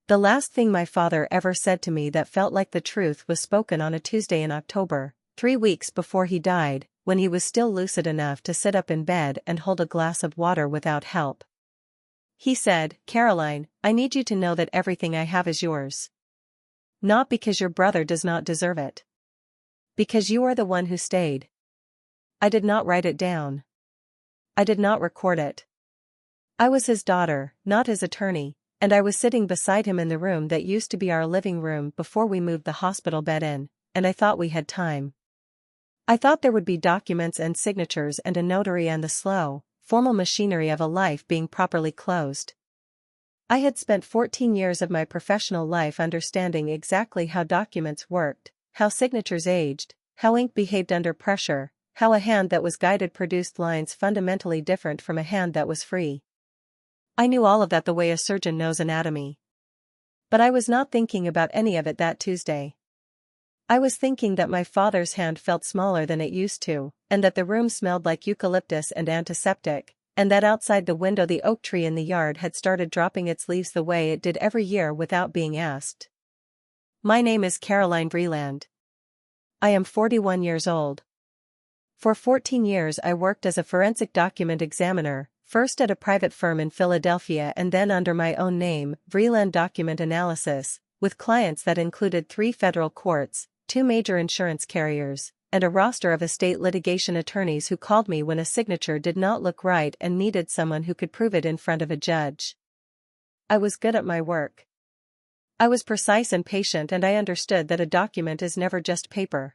The last thing my father ever said to me that felt like the truth was spoken on a Tuesday in October, 3 weeks before he died, when he was still lucid enough to sit up in bed and hold a glass of water without help. He said, "Caroline, I need you to know that everything I have is yours. Not because your brother does not deserve it. Because you are the one who stayed." I did not write it down. I did not record it. I was his daughter, not his attorney, and I was sitting beside him in the room that used to be our living room before we moved the hospital bed in, and I thought we had time. I thought there would be documents and signatures and a notary and the slow, formal machinery of a life being properly closed. I had spent 14 years of my professional life understanding exactly how documents worked, how signatures aged, how ink behaved under pressure, how a hand that was guided produced lines fundamentally different from a hand that was free. I knew all of that the way a surgeon knows anatomy. But I was not thinking about any of it that Tuesday. I was thinking that my father's hand felt smaller than it used to, and that the room smelled like eucalyptus and antiseptic, and that outside the window the oak tree in the yard had started dropping its leaves the way it did every year without being asked. My name is Caroline Vreeland. I am 41 years old. For 14 years I worked as a forensic document examiner, first at a private firm in Philadelphia and then under my own name, Vreeland Document Analysis, with clients that included 3 federal courts, 2 major insurance carriers, and a roster of estate litigation attorneys who called me when a signature did not look right and needed someone who could prove it in front of a judge. I was good at my work. I was precise and patient, and I understood that a document is never just paper.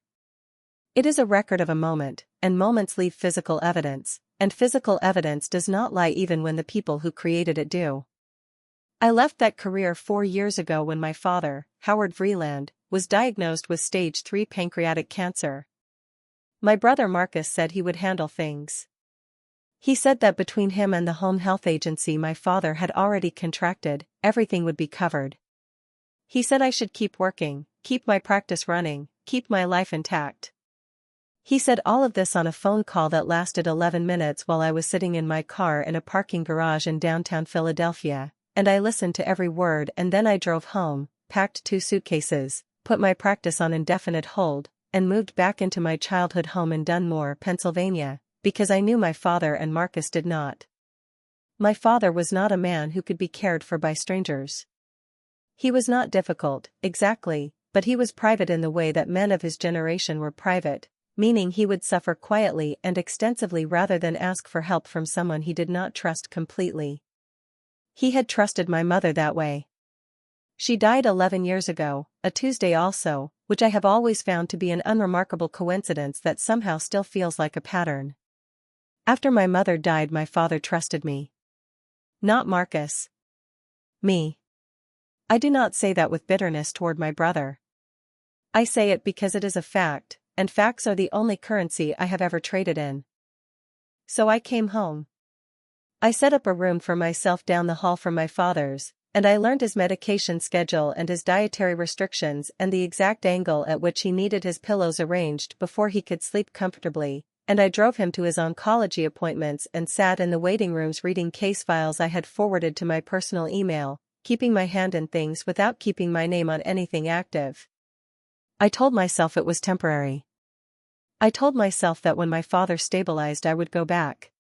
It is a record of a moment, and moments leave physical evidence, and physical evidence does not lie even when the people who created it do. I left that career 4 years ago when my father, Howard Vreeland, was diagnosed with stage 3 pancreatic cancer. My brother Marcus said he would handle things. He said that between him and the home health agency my father had already contracted, everything would be covered. He said I should keep working, keep my practice running, keep my life intact. He said all of this on a phone call that lasted 11 minutes while I was sitting in my car in a parking garage in downtown Philadelphia, and I listened to every word, and then I drove home, packed 2 suitcases, put my practice on indefinite hold, and moved back into my childhood home in Dunmore, Pennsylvania, because I knew my father and Marcus did not. My father was not a man who could be cared for by strangers. He was not difficult, exactly, but he was private in the way that men of his generation were private, meaning he would suffer quietly and extensively rather than ask for help from someone he did not trust completely. He had trusted my mother that way. She died 11 years ago, a Tuesday also, which I have always found to be an unremarkable coincidence that somehow still feels like a pattern. After my mother died, my father trusted me. Not Marcus. Me. I do not say that with bitterness toward my brother. I say it because it is a fact, and facts are the only currency I have ever traded in. So I came home. I set up a room for myself down the hall from my father's, and I learned his medication schedule and his dietary restrictions and the exact angle at which he needed his pillows arranged before he could sleep comfortably, and I drove him to his oncology appointments and sat in the waiting rooms reading case files I had forwarded to my personal email, keeping my hand in things without keeping my name on anything active. I told myself it was temporary. I told myself that when my father stabilized I would go back.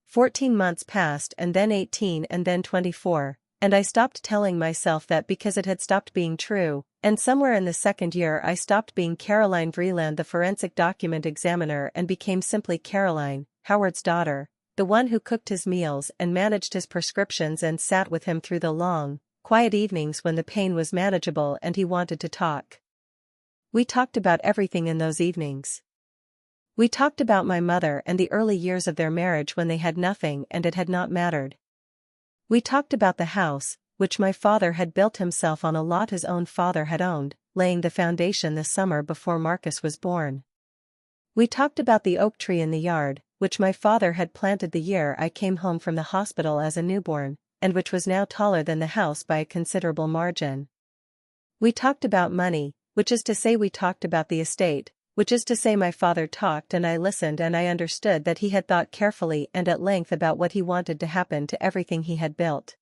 14 months passed, and then 18, and then 24, and I stopped telling myself that because it had stopped being true, and somewhere in the 2nd year I stopped being Caroline Vreeland the forensic document examiner and became simply Caroline, Howard's daughter, the one who cooked his meals and managed his prescriptions and sat with him through the long, quiet evenings when the pain was manageable and he wanted to talk. We talked about everything in those evenings. We talked about my mother and the early years of their marriage when they had nothing and it had not mattered. We talked about the house, which my father had built himself on a lot his own father had owned, laying the foundation the summer before Marcus was born. We talked about the oak tree in the yard, which my father had planted the year I came home from the hospital as a newborn, and which was now taller than the house by a considerable margin. We talked about money, which is to say we talked about the estate, which is to say my father talked and I listened, and I understood that he had thought carefully and at length about what he wanted to happen to everything he had built.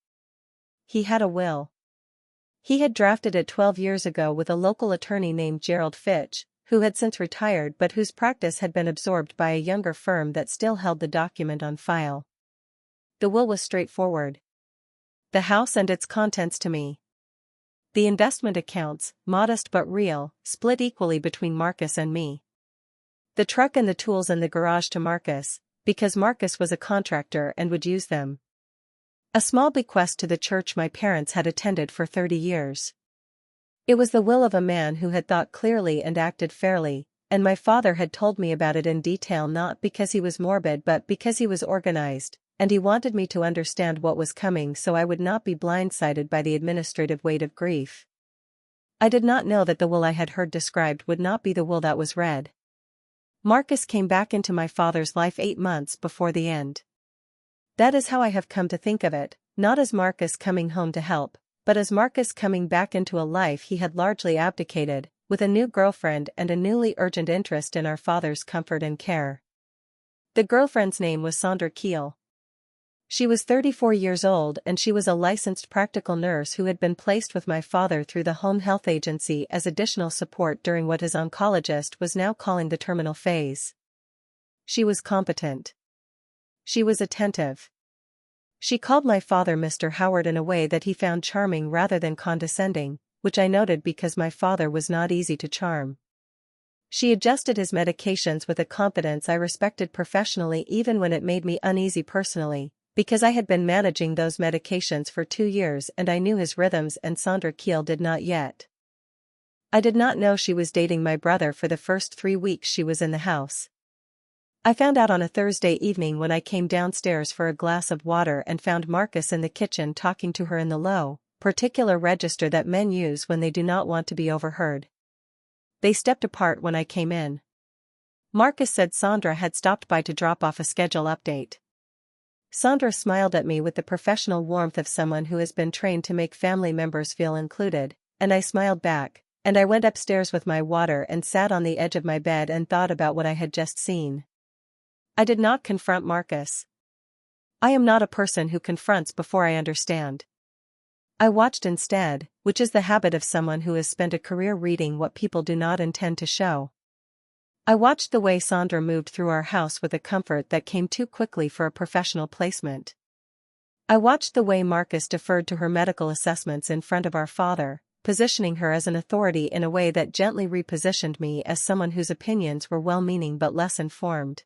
He had a will. He had drafted it 12 years ago with a local attorney named Gerald Fitch, who had since retired but whose practice had been absorbed by a younger firm that still held the document on file. The will was straightforward. The house and its contents to me. The investment accounts, modest but real, split equally between Marcus and me. The truck and the tools in the garage to Marcus, because Marcus was a contractor and would use them. A small bequest to the church my parents had attended for 30 years. It was the will of a man who had thought clearly and acted fairly, and my father had told me about it in detail not because he was morbid but because he was organized, and he wanted me to understand what was coming so I would not be blindsided by the administrative weight of grief. I did not know that the will I had heard described would not be the will that was read. Marcus came back into my father's life 8 months before the end. That is how I have come to think of it, not as Marcus coming home to help, but as Marcus coming back into a life he had largely abdicated, with a new girlfriend and a newly urgent interest in our father's comfort and care. The girlfriend's name was Sandra Keel. She was 34 years old and she was a licensed practical nurse who had been placed with my father through the home health agency as additional support during what his oncologist was now calling the terminal phase. She was competent. She was attentive. She called my father Mr. Howard in a way that he found charming rather than condescending, which I noted because my father was not easy to charm. She adjusted his medications with a confidence I respected professionally even when it made me uneasy personally, because I had been managing those medications for 2 years and I knew his rhythms and Sandra Keel did not yet. I did not know she was dating my brother for the first 3 weeks she was in the house. I found out on a Thursday evening when I came downstairs for a glass of water and found Marcus in the kitchen talking to her in the low, particular register that men use when they do not want to be overheard. They stepped apart when I came in. Marcus said Sandra had stopped by to drop off a schedule update. Sandra smiled at me with the professional warmth of someone who has been trained to make family members feel included, and I smiled back, and I went upstairs with my water and sat on the edge of my bed and thought about what I had just seen. I did not confront Marcus. I am not a person who confronts before I understand. I watched instead, which is the habit of someone who has spent a career reading what people do not intend to show. I watched the way Sandra moved through our house with a comfort that came too quickly for a professional placement. I watched the way Marcus deferred to her medical assessments in front of our father, positioning her as an authority in a way that gently repositioned me as someone whose opinions were well-meaning but less informed.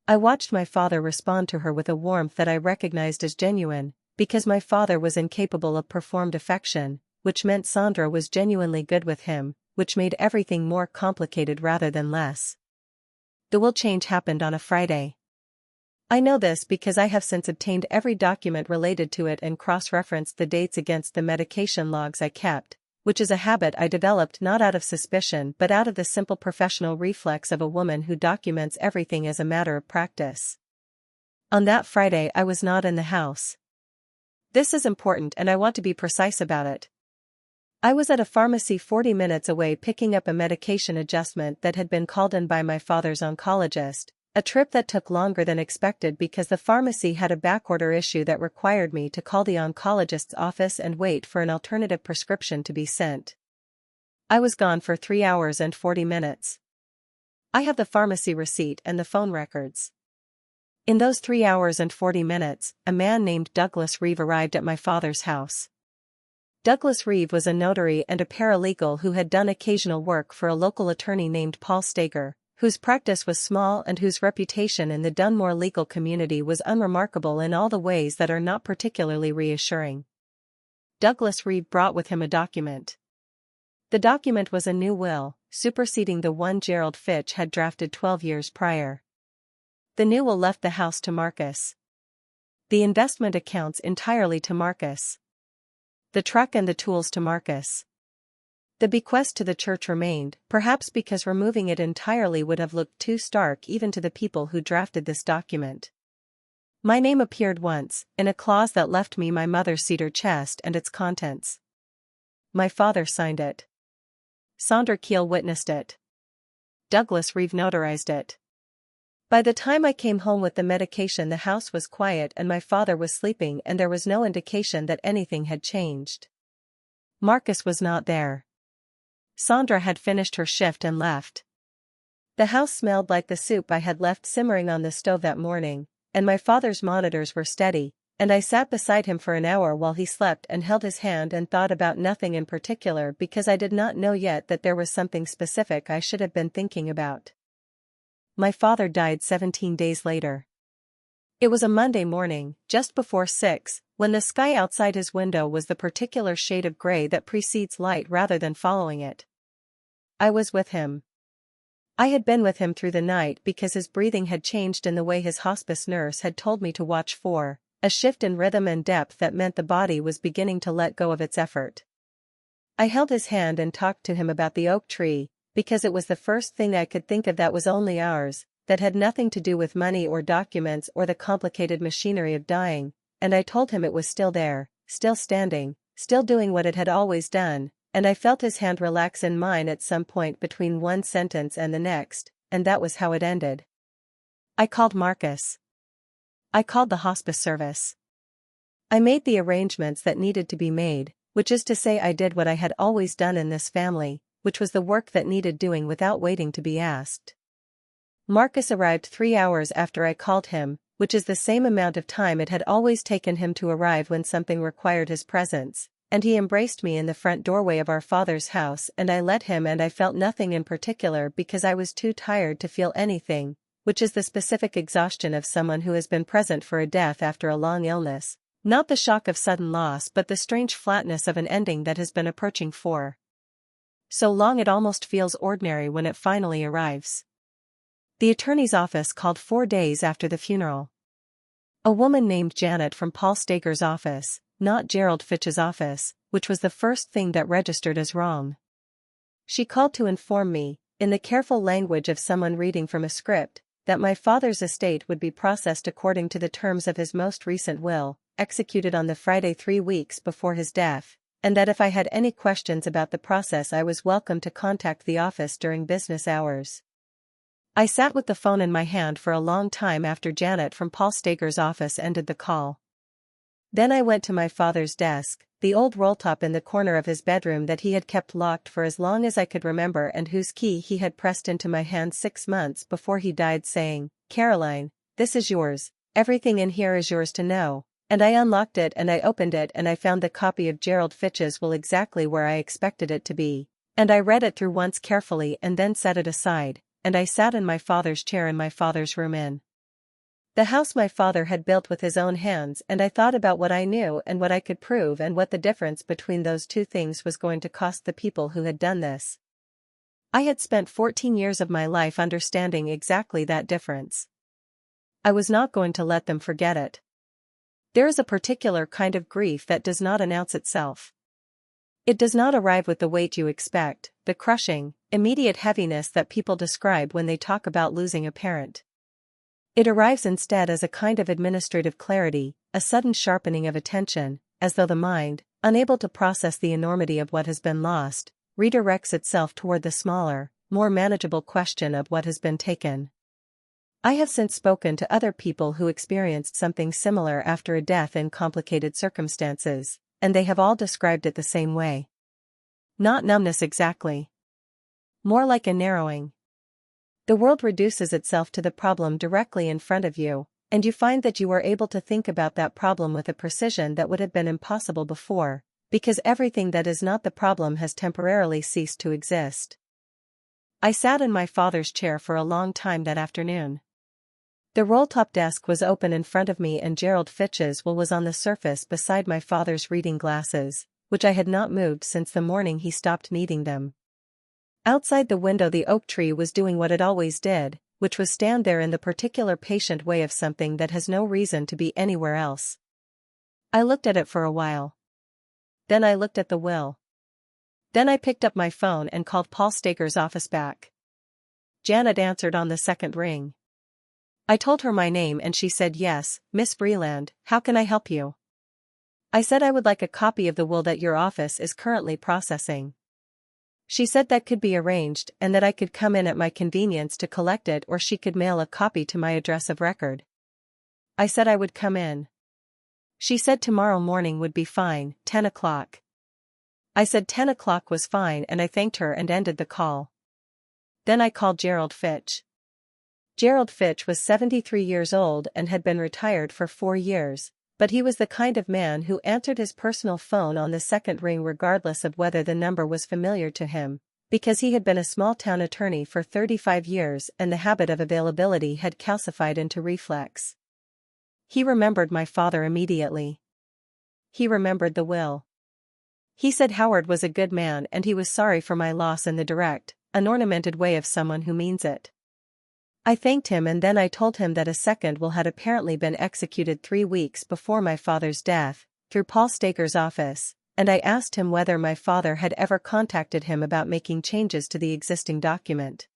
I watched my father respond to her with a warmth that I recognized as genuine, because my father was incapable of performed affection, which meant Sandra was genuinely good with him, which made everything more complicated rather than less. The will change happened on a Friday. I know this because I have since obtained every document related to it and cross-referenced the dates against the medication logs I kept, which is a habit I developed not out of suspicion but out of the simple professional reflex of a woman who documents everything as a matter of practice. On that Friday I was not in the house. This is important and I want to be precise about it. I was at a pharmacy 40 minutes away picking up a medication adjustment that had been called in by my father's oncologist, a trip that took longer than expected because the pharmacy had a backorder issue that required me to call the oncologist's office and wait for an alternative prescription to be sent. I was gone for 3 hours and 40 minutes. I have the pharmacy receipt and the phone records. In those 3 hours and 40 minutes, a man named Douglas Reeve arrived at my father's house. Douglas Reeve was a notary and a paralegal who had done occasional work for a local attorney named Paul Steger, whose practice was small and whose reputation in the Dunmore legal community was unremarkable in all the ways that are not particularly reassuring. Douglas Reeve brought with him a document. The document was a new will, superseding the one Gerald Fitch had drafted 12 years prior. The new will left the house to Marcus. The investment accounts entirely to Marcus. The truck and the tools to Marcus. The bequest to the church remained, perhaps because removing it entirely would have looked too stark even to the people who drafted this document. My name appeared once, in a clause that left me my mother's cedar chest and its contents. My father signed it. Sandra Keel witnessed it. Douglas Reeve notarized it. By the time I came home with the medication, the house was quiet and my father was sleeping and there was no indication that anything had changed. Marcus was not there. Sandra had finished her shift and left. The house smelled like the soup I had left simmering on the stove that morning, and my father's monitors were steady, and I sat beside him for an hour while he slept and held his hand and thought about nothing in particular because I did not know yet that there was something specific I should have been thinking about. My father died 17 days later. It was a Monday morning, just before 6, when the sky outside his window was the particular shade of gray that precedes light rather than following it. I was with him. I had been with him through the night because his breathing had changed in the way his hospice nurse had told me to watch for, a shift in rhythm and depth that meant the body was beginning to let go of its effort. I held his hand and talked to him about the oak tree, because it was the first thing I could think of that was only ours, that had nothing to do with money or documents or the complicated machinery of dying, and I told him it was still there, still standing, still doing what it had always done, and I felt his hand relax in mine at some point between one sentence and the next, and that was how it ended. I called Marcus. I called the hospice service. I made the arrangements that needed to be made, which is to say I did what I had always done in this family, which was the work that needed doing without waiting to be asked. Marcus arrived 3 hours after I called him, which is the same amount of time it had always taken him to arrive when something required his presence, and he embraced me in the front doorway of our father's house and I let him, and I felt nothing in particular because I was too tired to feel anything, which is the specific exhaustion of someone who has been present for a death after a long illness, not the shock of sudden loss but the strange flatness of an ending that has been approaching for so long it almost feels ordinary when it finally arrives. The attorney's office called 4 days after the funeral. A woman named Janet from Paul Stager's office, not Gerald Fitch's office, which was the first thing that registered as wrong. She called to inform me, in the careful language of someone reading from a script, that my father's estate would be processed according to the terms of his most recent will, executed on the Friday 3 weeks before his death, and that if I had any questions about the process I was welcome to contact the office during business hours. I sat with the phone in my hand for a long time after Janet from Paul Stager's office ended the call. Then I went to my father's desk, the old rolltop in the corner of his bedroom that he had kept locked for as long as I could remember and whose key he had pressed into my hand 6 months before he died, saying, "Caroline, this is yours, everything in here is yours to know," and I unlocked it and I opened it and I found the copy of Gerald Fitch's will exactly where I expected it to be, and I read it through once carefully and then set it aside, and I sat in my father's chair in my father's room in the house my father had built with his own hands, and I thought about what I knew and what I could prove and what the difference between those two things was going to cost the people who had done this. I had spent 14 years of my life understanding exactly that difference. I was not going to let them forget it. There is a particular kind of grief that does not announce itself. It does not arrive with the weight you expect, the crushing, immediate heaviness that people describe when they talk about losing a parent. It arrives instead as a kind of administrative clarity, a sudden sharpening of attention, as though the mind, unable to process the enormity of what has been lost, redirects itself toward the smaller, more manageable question of what has been taken. I have since spoken to other people who experienced something similar after a death in complicated circumstances, and they have all described it the same way. Not numbness exactly. More like a narrowing. The world reduces itself to the problem directly in front of you, and you find that you are able to think about that problem with a precision that would have been impossible before, because everything that is not the problem has temporarily ceased to exist. I sat in my father's chair for a long time that afternoon. The roll-top desk was open in front of me and Gerald Fitch's will was on the surface beside my father's reading glasses, which I had not moved since the morning he stopped needing them. Outside the window the oak tree was doing what it always did, which was stand there in the particular patient way of something that has no reason to be anywhere else. I looked at it for a while. Then I looked at the will. Then I picked up my phone and called Paul Stager's office back. Janet answered on the second ring. I told her my name and she said, "Yes, Miss Vreeland, how can I help you?" I said I would like a copy of the will that your office is currently processing. She said that could be arranged and that I could come in at my convenience to collect it or she could mail a copy to my address of record. I said I would come in. She said tomorrow morning would be fine, 10 o'clock. I said 10 o'clock was fine and I thanked her and ended the call. Then I called Gerald Fitch. Gerald Fitch was 73 years old and had been retired for 4 years, but he was the kind of man who answered his personal phone on the second ring regardless of whether the number was familiar to him, because he had been a small-town attorney for 35 years and the habit of availability had calcified into reflex. He remembered my father immediately. He remembered the will. He said Howard was a good man and he was sorry for my loss in the direct, unornamented way of someone who means it. I thanked him and then I told him that a second will had apparently been executed 3 weeks before my father's death, through Paul Stager's office, and I asked him whether my father had ever contacted him about making changes to the existing document.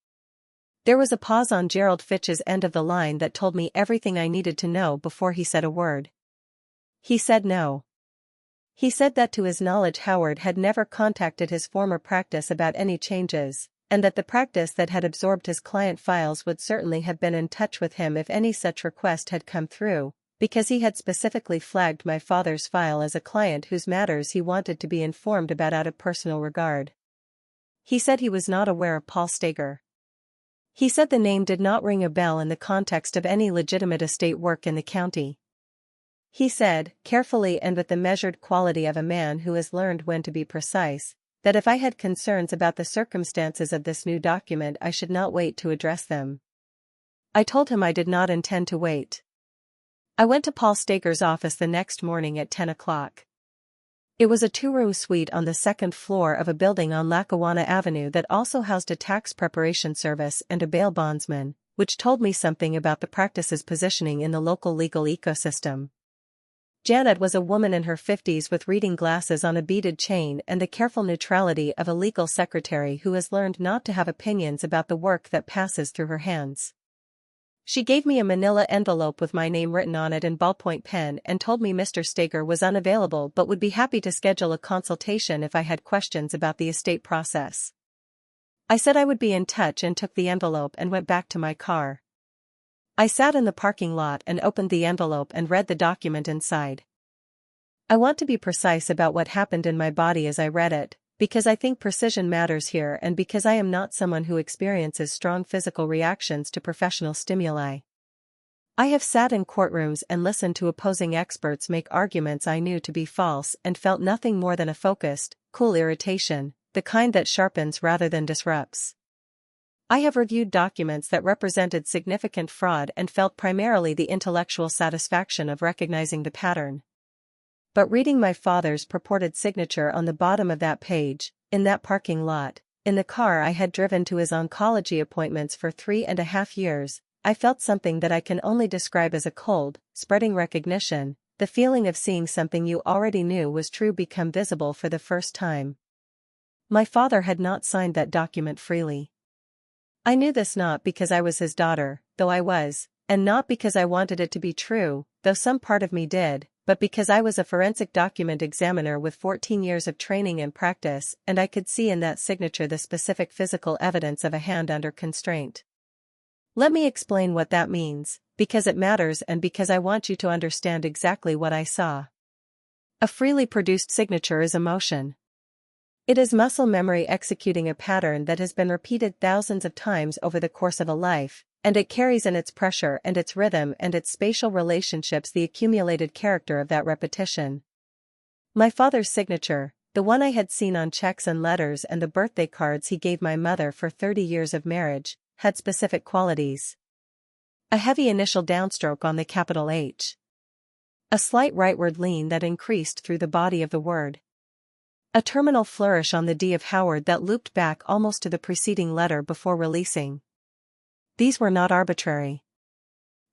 There was a pause on Gerald Fitch's end of the line that told me everything I needed to know before he said a word. He said no. He said that to his knowledge Howard had never contacted his former practice about any changes, and that the practice that had absorbed his client files would certainly have been in touch with him if any such request had come through, because he had specifically flagged my father's file as a client whose matters he wanted to be informed about out of personal regard. He said he was not aware of Paul Stager. He said the name did not ring a bell in the context of any legitimate estate work in the county. He said, carefully and with the measured quality of a man who has learned when to be precise, that if I had concerns about the circumstances of this new document I should not wait to address them. I told him I did not intend to wait. I went to Paul Stager's office the next morning at 10 o'clock. It was a 2-room suite on the second floor of a building on Lackawanna Avenue that also housed a tax preparation service and a bail bondsman, which told me something about the practice's positioning in the local legal ecosystem. Janet was a woman in her 50s with reading glasses on a beaded chain and the careful neutrality of a legal secretary who has learned not to have opinions about the work that passes through her hands. She gave me a manila envelope with my name written on it in ballpoint pen and told me Mr. Stager was unavailable but would be happy to schedule a consultation if I had questions about the estate process. I said I would be in touch and took the envelope and went back to my car. I sat in the parking lot and opened the envelope and read the document inside. I want to be precise about what happened in my body as I read it, because I think precision matters here and because I am not someone who experiences strong physical reactions to professional stimuli. I have sat in courtrooms and listened to opposing experts make arguments I knew to be false and felt nothing more than a focused, cool irritation, the kind that sharpens rather than disrupts. I have reviewed documents that represented significant fraud and felt primarily the intellectual satisfaction of recognizing the pattern. But reading my father's purported signature on the bottom of that page, in that parking lot, in the car I had driven to his oncology appointments for 3.5 years, I felt something that I can only describe as a cold, spreading recognition, the feeling of seeing something you already knew was true become visible for the first time. My father had not signed that document freely. I knew this not because I was his daughter, though I was, and not because I wanted it to be true, though some part of me did, but because I was a forensic document examiner with 14 years of training and practice and I could see in that signature the specific physical evidence of a hand under constraint. Let me explain what that means, because it matters and because I want you to understand exactly what I saw. A freely produced signature is emotion. It is muscle memory executing a pattern that has been repeated thousands of times over the course of a life, and it carries in its pressure and its rhythm and its spatial relationships the accumulated character of that repetition. My father's signature, the one I had seen on checks and letters and the birthday cards he gave my mother for 30 years of marriage, had specific qualities. A heavy initial downstroke on the capital H. A slight rightward lean that increased through the body of the word. A terminal flourish on the D of Howard that looped back almost to the preceding letter before releasing. These were not arbitrary.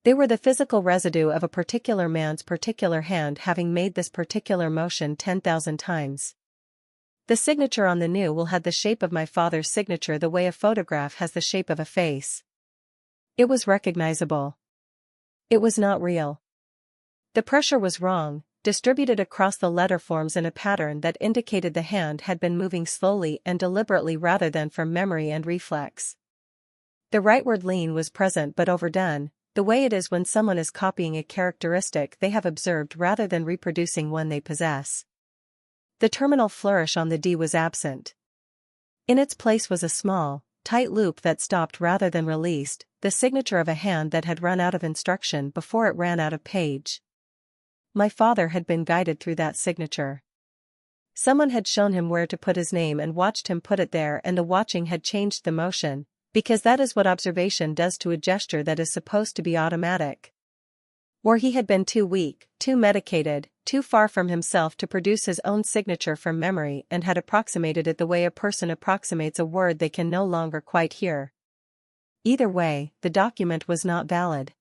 They were the physical residue of a particular man's particular hand having made this particular motion 10,000 times. The signature on the new will had the shape of my father's signature the way a photograph has the shape of a face. It was recognizable. It was not real. The pressure was wrong, distributed across the letter forms in a pattern that indicated the hand had been moving slowly and deliberately rather than from memory and reflex. The rightward lean was present but overdone, the way it is when someone is copying a characteristic they have observed rather than reproducing one they possess. The terminal flourish on the D was absent. In its place was a small, tight loop that stopped rather than released, the signature of a hand that had run out of instruction before it ran out of page. My father had been guided through that signature. Someone had shown him where to put his name and watched him put it there, and the watching had changed the motion, because that is what observation does to a gesture that is supposed to be automatic. Or he had been too weak, too medicated, too far from himself to produce his own signature from memory and had approximated it the way a person approximates a word they can no longer quite hear. Either way, the document was not valid.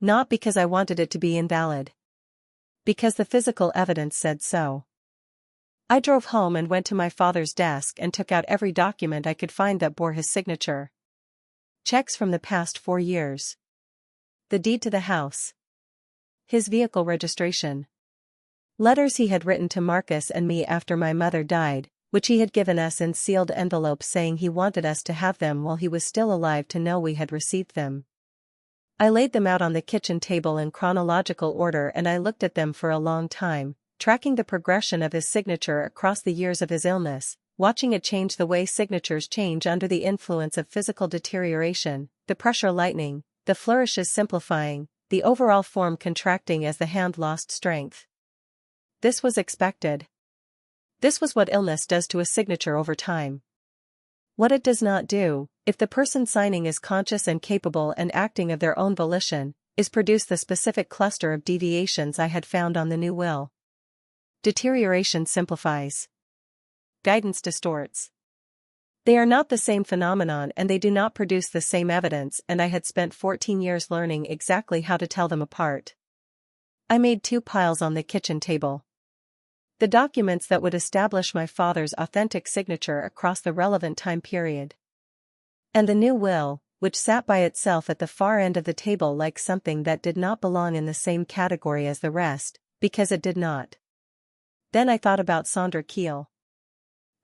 Not because I wanted it to be invalid. Because the physical evidence said so. I drove home and went to my father's desk and took out every document I could find that bore his signature. Checks from the past 4 years. The deed to the house. His vehicle registration. Letters he had written to Marcus and me after my mother died, which he had given us in sealed envelopes saying he wanted us to have them while he was still alive to know we had received them. I laid them out on the kitchen table in chronological order and I looked at them for a long time, tracking the progression of his signature across the years of his illness, watching it change the way signatures change under the influence of physical deterioration, the pressure lightening, the flourishes simplifying, the overall form contracting as the hand lost strength. This was expected. This was what illness does to a signature over time. What it does not do, if the person signing is conscious and capable and acting of their own volition, is produce the specific cluster of deviations I had found on the new will. Deterioration simplifies. Guidance distorts. They are not the same phenomenon and they do not produce the same evidence, and I had spent 14 years learning exactly how to tell them apart. I made 2 piles on the kitchen table. The documents that would establish my father's authentic signature across the relevant time period. And the new will, which sat by itself at the far end of the table like something that did not belong in the same category as the rest, because it did not. Then I thought about Sandra Keel.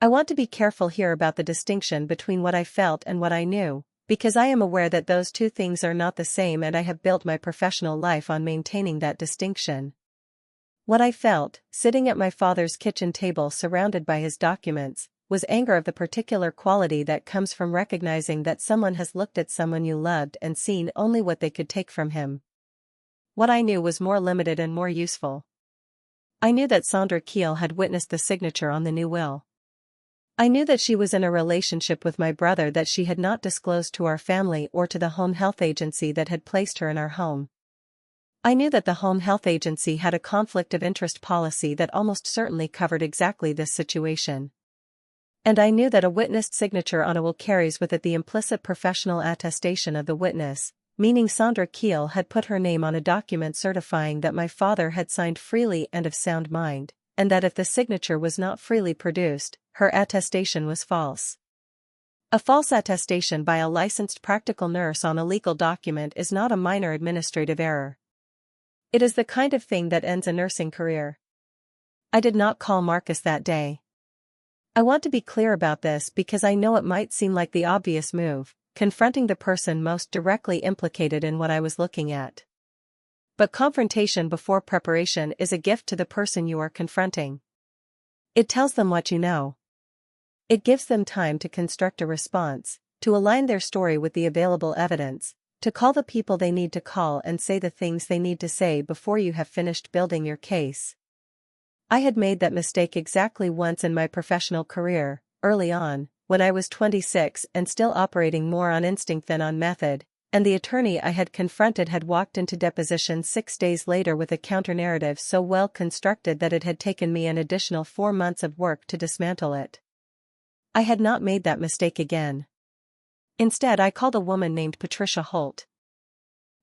I want to be careful here about the distinction between what I felt and what I knew, because I am aware that those 2 things are not the same and I have built my professional life on maintaining that distinction. What I felt, sitting at my father's kitchen table surrounded by his documents, was anger of the particular quality that comes from recognizing that someone has looked at someone you loved and seen only what they could take from him. What I knew was more limited and more useful. I knew that Sandra Keel had witnessed the signature on the new will. I knew that she was in a relationship with my brother that she had not disclosed to our family or to the home health agency that had placed her in our home. I knew that the home health agency had a conflict of interest policy that almost certainly covered exactly this situation. And I knew that a witnessed signature on a will carries with it the implicit professional attestation of the witness, meaning Sandra Keel had put her name on a document certifying that my father had signed freely and of sound mind, and that if the signature was not freely produced, her attestation was false. A false attestation by a licensed practical nurse on a legal document is not a minor administrative error. It is the kind of thing that ends a nursing career. I did not call Marcus that day. I want to be clear about this because I know it might seem like the obvious move, confronting the person most directly implicated in what I was looking at. But confrontation before preparation is a gift to the person you are confronting. It tells them what you know. It gives them time to construct a response, to align their story with the available evidence, to call the people they need to call and say the things they need to say before you have finished building your case. I had made that mistake exactly once in my professional career, early on, when I was 26 and still operating more on instinct than on method, and the attorney I had confronted had walked into deposition 6 days later with a counter-narrative so well constructed that it had taken me an additional 4 months of work to dismantle it. I had not made that mistake again. Instead, I called a woman named Patricia Holt.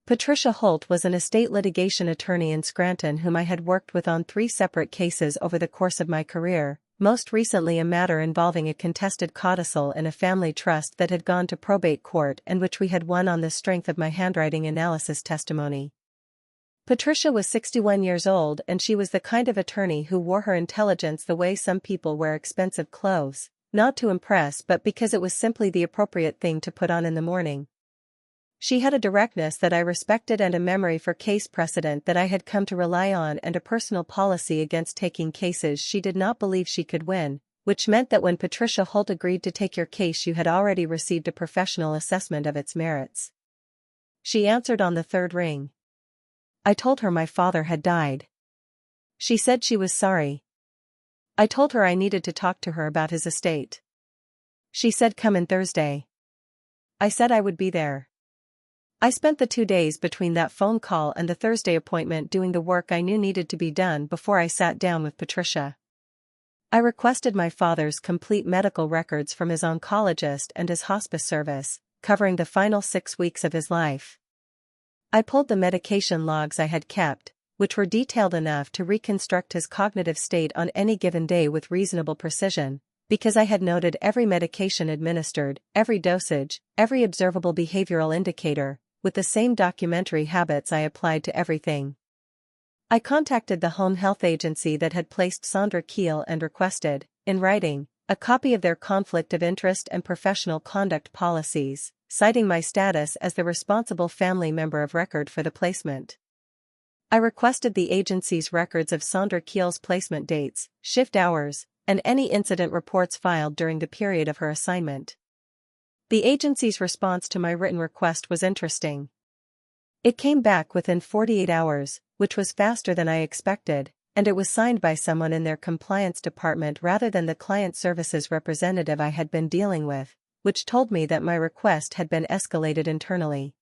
Patricia Holt was an estate litigation attorney in Scranton whom I had worked with on 3 separate cases over the course of my career, most recently a matter involving a contested codicil in a family trust that had gone to probate court and which we had won on the strength of my handwriting analysis testimony. Patricia was 61 years old and she was the kind of attorney who wore her intelligence the way some people wear expensive clothes, not to impress but because it was simply the appropriate thing to put on in the morning. She had a directness that I respected and a memory for case precedent that I had come to rely on and a personal policy against taking cases she did not believe she could win, which meant that when Patricia Holt agreed to take your case you had already received a professional assessment of its merits. She answered on the third ring. I told her my father had died. She said she was sorry. I told her I needed to talk to her about his estate. She said come in Thursday. I said I would be there. I spent the 2 days between that phone call and the Thursday appointment doing the work I knew needed to be done before I sat down with Patricia. I requested my father's complete medical records from his oncologist and his hospice service, covering the final 6 weeks of his life. I pulled the medication logs I had kept, which were detailed enough to reconstruct his cognitive state on any given day with reasonable precision, because I had noted every medication administered, every dosage, every observable behavioral indicator, with the same documentary habits I applied to everything. I contacted the home health agency that had placed Sandra Keel and requested, in writing, a copy of their conflict of interest and professional conduct policies, citing my status as the responsible family member of record for the placement. I requested the agency's records of Sandra Keel's placement dates, shift hours, and any incident reports filed during the period of her assignment. The agency's response to my written request was interesting. It came back within 48 hours, which was faster than I expected, and it was signed by someone in their compliance department rather than the client services representative I had been dealing with, which told me that my request had been escalated internally.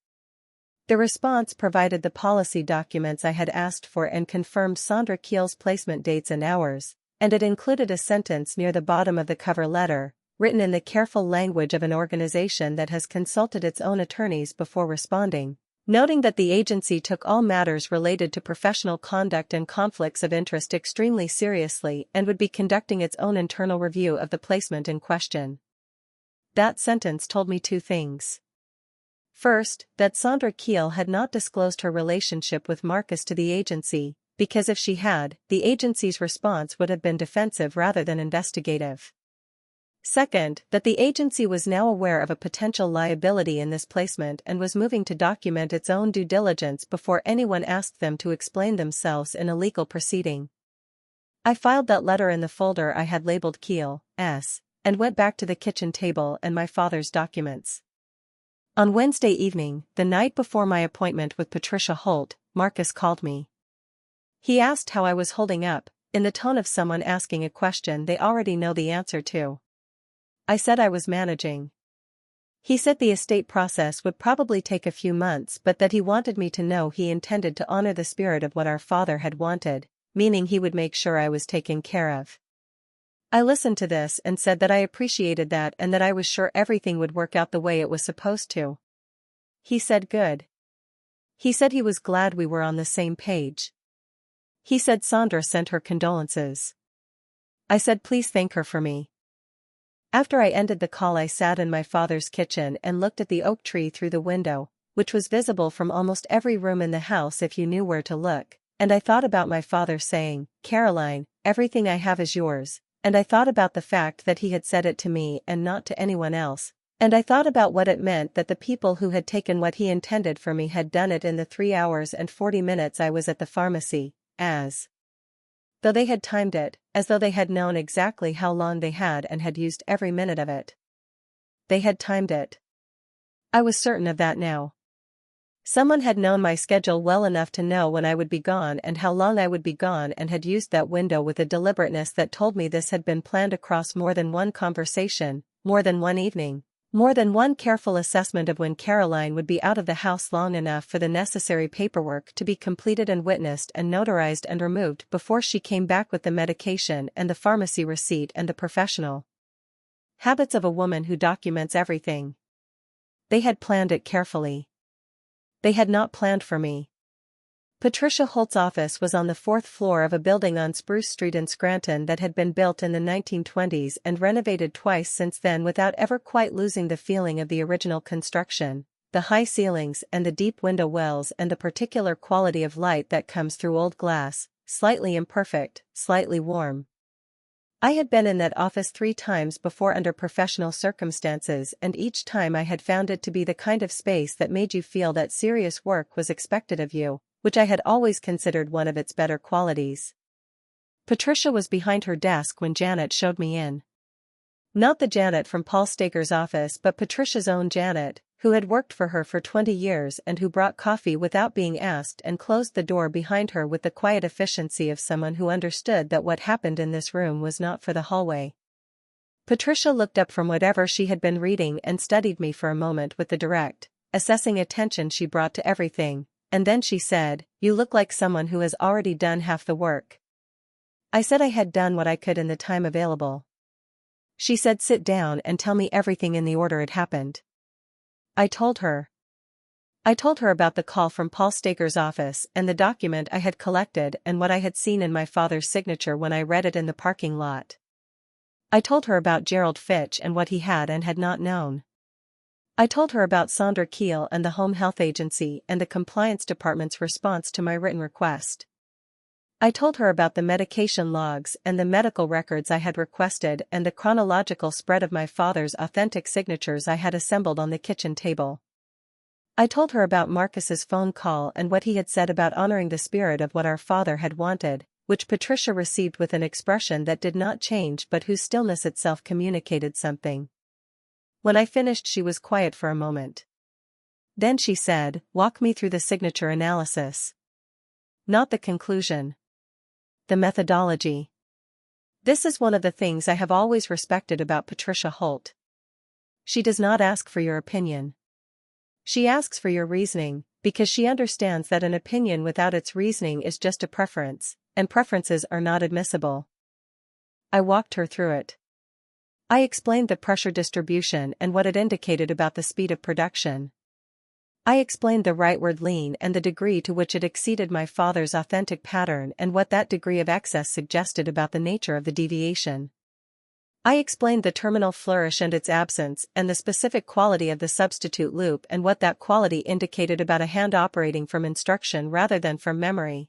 The response provided the policy documents I had asked for and confirmed Sandra Keel's placement dates and hours, and it included a sentence near the bottom of the cover letter, written in the careful language of an organization that has consulted its own attorneys before responding, noting that the agency took all matters related to professional conduct and conflicts of interest extremely seriously and would be conducting its own internal review of the placement in question. That sentence told me 2 things. First, that Sandra Keel had not disclosed her relationship with Marcus to the agency, because if she had, the agency's response would have been defensive rather than investigative. Second, that the agency was now aware of a potential liability in this placement and was moving to document its own due diligence before anyone asked them to explain themselves in a legal proceeding. I filed that letter in the folder I had labeled Keel, S., and went back to the kitchen table and my father's documents. On Wednesday evening, the night before my appointment with Patricia Holt, Marcus called me. He asked how I was holding up, in the tone of someone asking a question they already know the answer to. I said I was managing. He said the estate process would probably take a few months but that he wanted me to know he intended to honor the spirit of what our father had wanted, meaning he would make sure I was taken care of. I listened to this and said that I appreciated that and that I was sure everything would work out the way it was supposed to. He said good. He said he was glad we were on the same page. He said Sandra sent her condolences. I said please thank her for me. After I ended the call I sat in my father's kitchen and looked at the oak tree through the window, which was visible from almost every room in the house if you knew where to look, and I thought about my father saying, Caroline, everything I have is yours. And I thought about the fact that he had said it to me and not to anyone else, and I thought about what it meant that the people who had taken what he intended for me had done it in the 3 hours and 40 minutes I was at the pharmacy, as though they had timed it, as though they had known exactly how long they had and had used every minute of it. They had timed it. I was certain of that now. Someone had known my schedule well enough to know when I would be gone and how long I would be gone and had used that window with a deliberateness that told me this had been planned across more than one conversation, more than one evening, more than one careful assessment of when Caroline would be out of the house long enough for the necessary paperwork to be completed and witnessed and notarized and removed before she came back with the medication and the pharmacy receipt and the professional habits of a woman who documents everything. They had planned it carefully. They had not planned for me. Patricia Holt's office was on the 4th floor of a building on Spruce Street in Scranton that had been built in the 1920s and renovated twice since then without ever quite losing the feeling of the original construction, the high ceilings and the deep window wells and the particular quality of light that comes through old glass, slightly imperfect, slightly warm. I had been in that office 3 times before under professional circumstances, and each time I had found it to be the kind of space that made you feel that serious work was expected of you, which I had always considered one of its better qualities. Patricia was behind her desk when Janet showed me in. Not the Janet from Paul Stager's office, but Patricia's own Janet, who had worked for her for 20 years and who brought coffee without being asked and closed the door behind her with the quiet efficiency of someone who understood that what happened in this room was not for the hallway. Patricia looked up from whatever she had been reading and studied me for a moment with the direct, assessing attention she brought to everything, and then she said, "You look like someone who has already done half the work." I said I had done what I could in the time available. She said, "Sit down and tell me everything in the order it happened." I told her. I told her about the call from Paul Stager's office and the document I had collected and what I had seen in my father's signature when I read it in the parking lot. I told her about Gerald Fitch and what he had and had not known. I told her about Sandra Keel and the Home Health Agency and the Compliance Department's response to my written request. I told her about the medication logs and the medical records I had requested and the chronological spread of my father's authentic signatures I had assembled on the kitchen table. I told her about Marcus's phone call and what he had said about honoring the spirit of what our father had wanted, which Patricia received with an expression that did not change but whose stillness itself communicated something. When I finished, she was quiet for a moment. Then she said, "Walk me through the signature analysis." Not the conclusion. The methodology. This is one of the things I have always respected about Patricia Holt. She does not ask for your opinion. She asks for your reasoning, because she understands that an opinion without its reasoning is just a preference, and preferences are not admissible. I walked her through it. I explained the pressure distribution and what it indicated about the speed of production. I explained the rightward lean and the degree to which it exceeded my father's authentic pattern and what that degree of excess suggested about the nature of the deviation. I explained the terminal flourish and its absence and the specific quality of the substitute loop and what that quality indicated about a hand operating from instruction rather than from memory.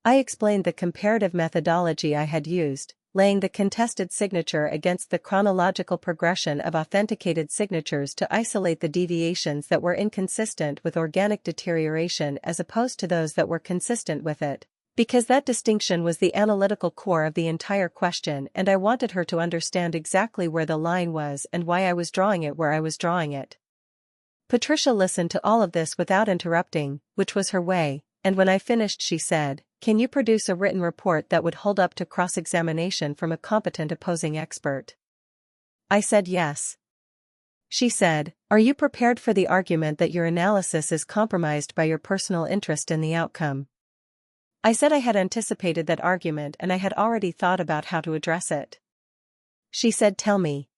I explained the comparative methodology I had used, laying the contested signature against the chronological progression of authenticated signatures to isolate the deviations that were inconsistent with organic deterioration as opposed to those that were consistent with it, because that distinction was the analytical core of the entire question and I wanted her to understand exactly where the line was and why I was drawing it where I was drawing it. Patricia listened to all of this without interrupting, which was her way, and when I finished she said, "Can you produce a written report that would hold up to cross-examination from a competent opposing expert?" I said yes. She said, "Are you prepared for the argument that your analysis is compromised by your personal interest in the outcome?" I said I had anticipated that argument and I had already thought about how to address it. She said, "Tell me."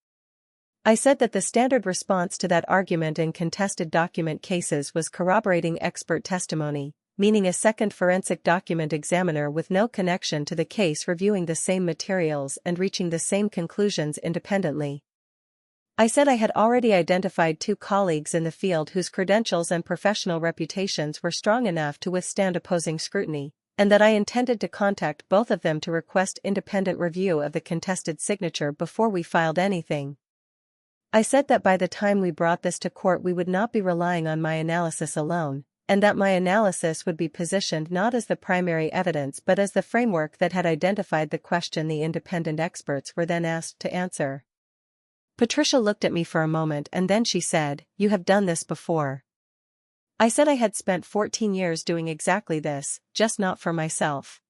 I said that the standard response to that argument in contested document cases was corroborating expert testimony, meaning a second forensic document examiner with no connection to the case reviewing the same materials and reaching the same conclusions independently. I said I had already identified 2 colleagues in the field whose credentials and professional reputations were strong enough to withstand opposing scrutiny, and that I intended to contact both of them to request independent review of the contested signature before we filed anything. I said that by the time we brought this to court we would not be relying on my analysis alone, and that my analysis would be positioned not as the primary evidence but as the framework that had identified the question the independent experts were then asked to answer. Patricia looked at me for a moment and then she said, "You have done this before." I said I had spent 14 years doing exactly this, just not for myself.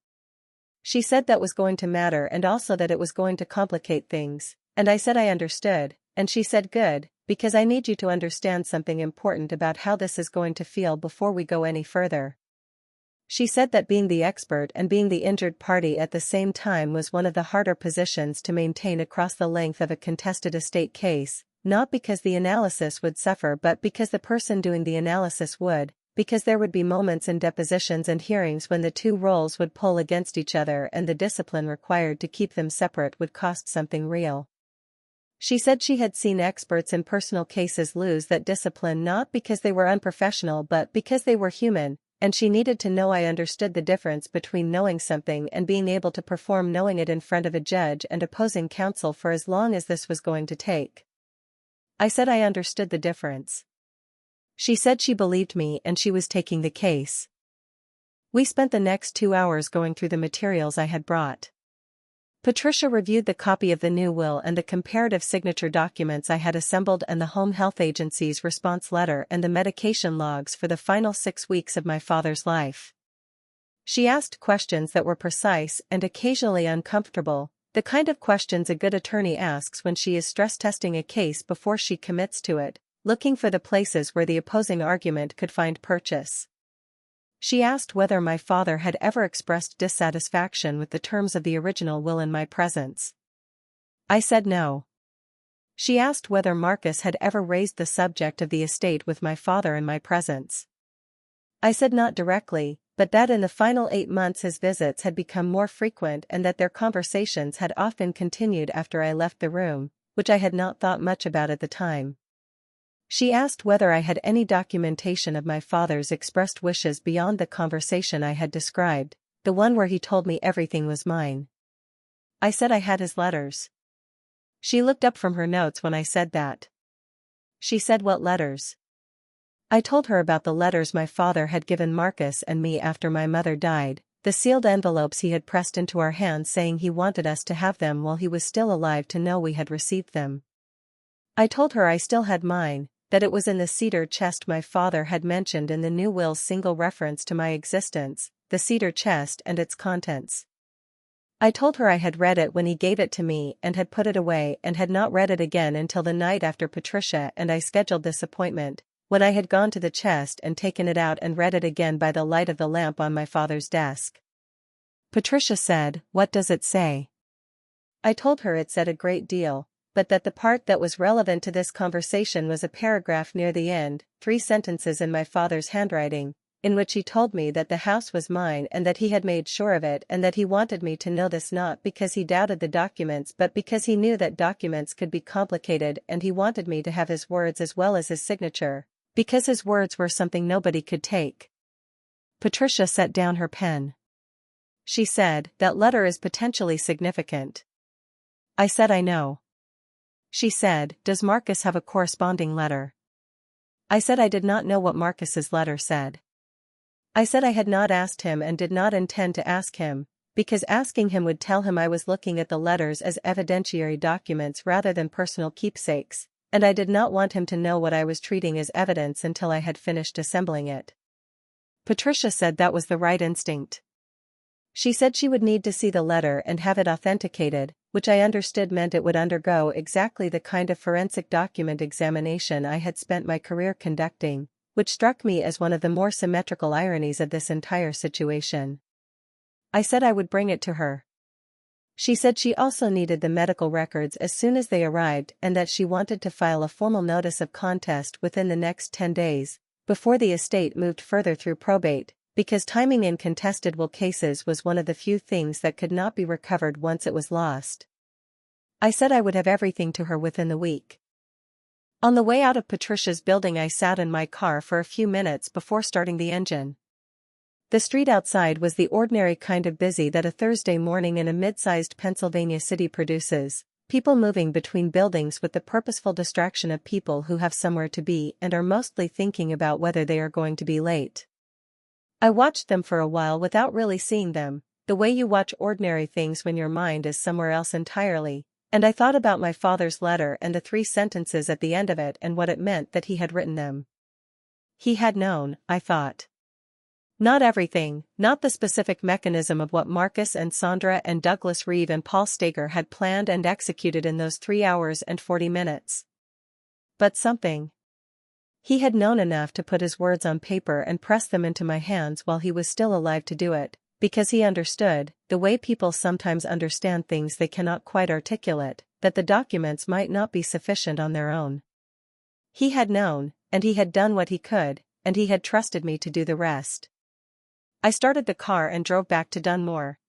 She said that was going to matter and also that it was going to complicate things, and I said I understood, and she said, "Good, because I need you to understand something important about how this is going to feel before we go any further." She said that being the expert and being the injured party at the same time was one of the harder positions to maintain across the length of a contested estate case, not because the analysis would suffer but because the person doing the analysis would, because there would be moments in depositions and hearings when the 2 roles would pull against each other and the discipline required to keep them separate would cost something real. She said she had seen experts in personal cases lose that discipline not because they were unprofessional but because they were human, and she needed to know I understood the difference between knowing something and being able to perform knowing it in front of a judge and opposing counsel for as long as this was going to take. I said I understood the difference. She said she believed me and she was taking the case. We spent the next 2 hours going through the materials I had brought. Patricia reviewed the copy of the new will and the comparative signature documents I had assembled and the Home Health Agency's response letter and the medication logs for the final 6 weeks of my father's life. She asked questions that were precise and occasionally uncomfortable, the kind of questions a good attorney asks when she is stress testing a case before she commits to it, looking for the places where the opposing argument could find purchase. She asked whether my father had ever expressed dissatisfaction with the terms of the original will in my presence. I said no. She asked whether Marcus had ever raised the subject of the estate with my father in my presence. I said not directly, but that in the final 8 months his visits had become more frequent and that their conversations had often continued after I left the room, which I had not thought much about at the time. She asked whether I had any documentation of my father's expressed wishes beyond the conversation I had described, the one where he told me everything was mine. I said I had his letters. She looked up from her notes when I said that. She said what letters? I told her about the letters my father had given Marcus and me after my mother died, the sealed envelopes he had pressed into our hands saying he wanted us to have them while he was still alive to know we had received them. I told her I still had mine, that it was in the cedar chest my father had mentioned in the new will's single reference to my existence, the cedar chest and its contents. I told her I had read it when he gave it to me and had put it away and had not read it again until the night after Patricia and I scheduled this appointment, when I had gone to the chest and taken it out and read it again by the light of the lamp on my father's desk. Patricia said, "What does it say?" I told her it said a great deal, but that the part that was relevant to this conversation was a paragraph near the end, 3 sentences in my father's handwriting, in which he told me that the house was mine and that he had made sure of it and that he wanted me to know this not because he doubted the documents but because he knew that documents could be complicated and he wanted me to have his words as well as his signature, because his words were something nobody could take. Patricia set down her pen. She said, "That letter is potentially significant." I said I know. She said, "Does Marcus have a corresponding letter?" I said I did not know what Marcus's letter said. I said I had not asked him and did not intend to ask him, because asking him would tell him I was looking at the letters as evidentiary documents rather than personal keepsakes, and I did not want him to know what I was treating as evidence until I had finished assembling it. Patricia said that was the right instinct. She said she would need to see the letter and have it authenticated, which I understood meant it would undergo exactly the kind of forensic document examination I had spent my career conducting, which struck me as one of the more symmetrical ironies of this entire situation. I said I would bring it to her. She said she also needed the medical records as soon as they arrived and that she wanted to file a formal notice of contest within the next 10 days, before the estate moved further through probate, because timing in contested will cases was one of the few things that could not be recovered once it was lost. I said I would have everything to her within the week. On the way out of Patricia's building I sat in my car for a few minutes before starting the engine. The street outside was the ordinary kind of busy that a Thursday morning in a mid-sized Pennsylvania city produces, people moving between buildings with the purposeful distraction of people who have somewhere to be and are mostly thinking about whether they are going to be late. I watched them for a while without really seeing them, the way you watch ordinary things when your mind is somewhere else entirely, and I thought about my father's letter and the 3 sentences at the end of it and what it meant that he had written them. He had known, I thought. Not everything, not the specific mechanism of what Marcus and Sandra and Douglas Reeve and Paul Stager had planned and executed in those 3 hours and 40 minutes. But something. He had known enough to put his words on paper and press them into my hands while he was still alive to do it, because he understood, the way people sometimes understand things they cannot quite articulate, that the documents might not be sufficient on their own. He had known, and he had done what he could, and he had trusted me to do the rest. I started the car and drove back to Dunmore.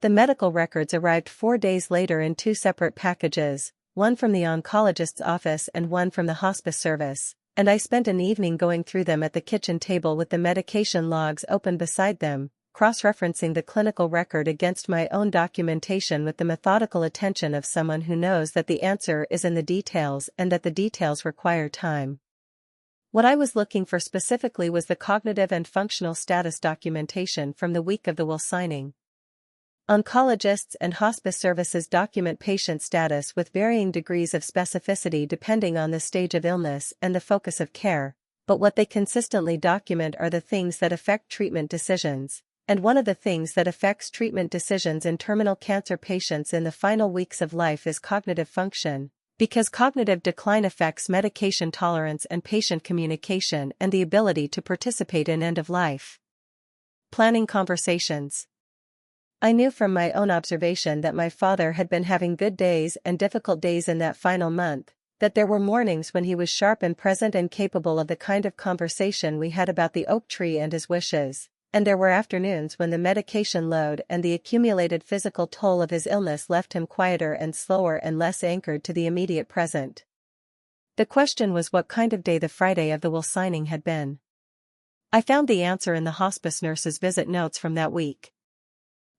The medical records arrived 4 days later in 2 separate packages, one from the oncologist's office and one from the hospice service, and I spent an evening going through them at the kitchen table with the medication logs open beside them, cross-referencing the clinical record against my own documentation with the methodical attention of someone who knows that the answer is in the details and that the details require time. What I was looking for specifically was the cognitive and functional status documentation from the week of the will signing. Oncologists and hospice services document patient status with varying degrees of specificity depending on the stage of illness and the focus of care, but what they consistently document are the things that affect treatment decisions, and one of the things that affects treatment decisions in terminal cancer patients in the final weeks of life is cognitive function, because cognitive decline affects medication tolerance and patient communication and the ability to participate in end-of-life planning conversations. I knew from my own observation that my father had been having good days and difficult days in that final month, that there were mornings when he was sharp and present and capable of the kind of conversation we had about the oak tree and his wishes, and there were afternoons when the medication load and the accumulated physical toll of his illness left him quieter and slower and less anchored to the immediate present. The question was what kind of day the Friday of the will signing had been. I found the answer in the hospice nurse's visit notes from that week.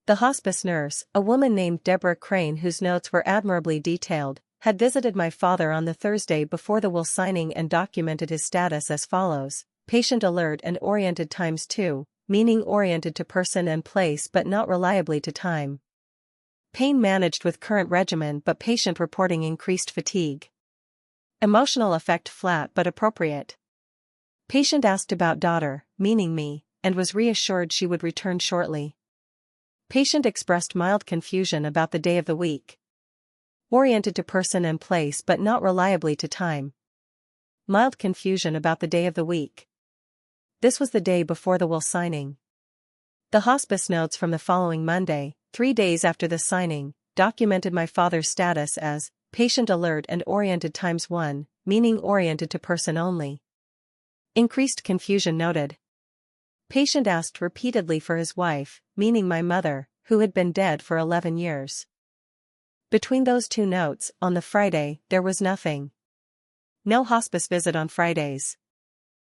The hospice nurse, a woman named Deborah Crane whose notes were admirably detailed, had visited my father on the Thursday before the will signing and documented his status as follows: patient alert and oriented ×2, meaning oriented to person and place but not reliably to time. Pain managed with current regimen but patient reporting increased fatigue. Emotional effect flat but appropriate. Patient asked about daughter, meaning me, and was reassured she would return shortly. Patient expressed mild confusion about the day of the week. Oriented to person and place but not reliably to time. Mild confusion about the day of the week. This was the day before the will signing. The hospice notes from the following Monday, 3 days after the signing, documented my father's status as patient alert and oriented ×1, meaning oriented to person only. Increased confusion noted. Patient asked repeatedly for his wife, meaning my mother, who had been dead for 11 years. Between those two notes, on the Friday, there was nothing. No hospice visit on Fridays.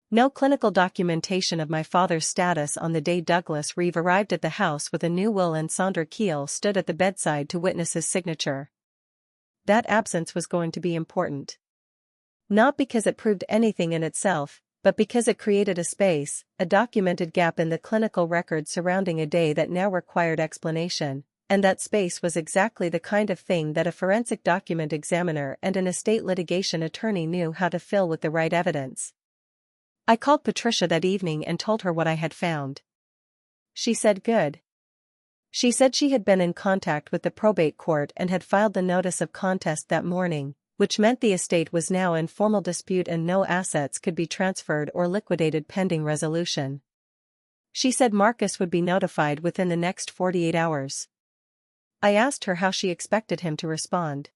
No clinical documentation of my father's status on the day Douglas Reeve arrived at the house with a new will and Sandra Keel stood at the bedside to witness his signature. That absence was going to be important. Not because it proved anything in itself, but because it created a space, a documented gap in the clinical record surrounding a day that now required explanation, and that space was exactly the kind of thing that a forensic document examiner and an estate litigation attorney knew how to fill with the right evidence. I called Patricia that evening and told her what I had found. She said good. She said she had been in contact with the probate court and had filed the notice of contest that morning, which meant the estate was now in formal dispute and no assets could be transferred or liquidated pending resolution. She said Marcus would be notified within the next 48 hours. I asked her how she expected him to respond.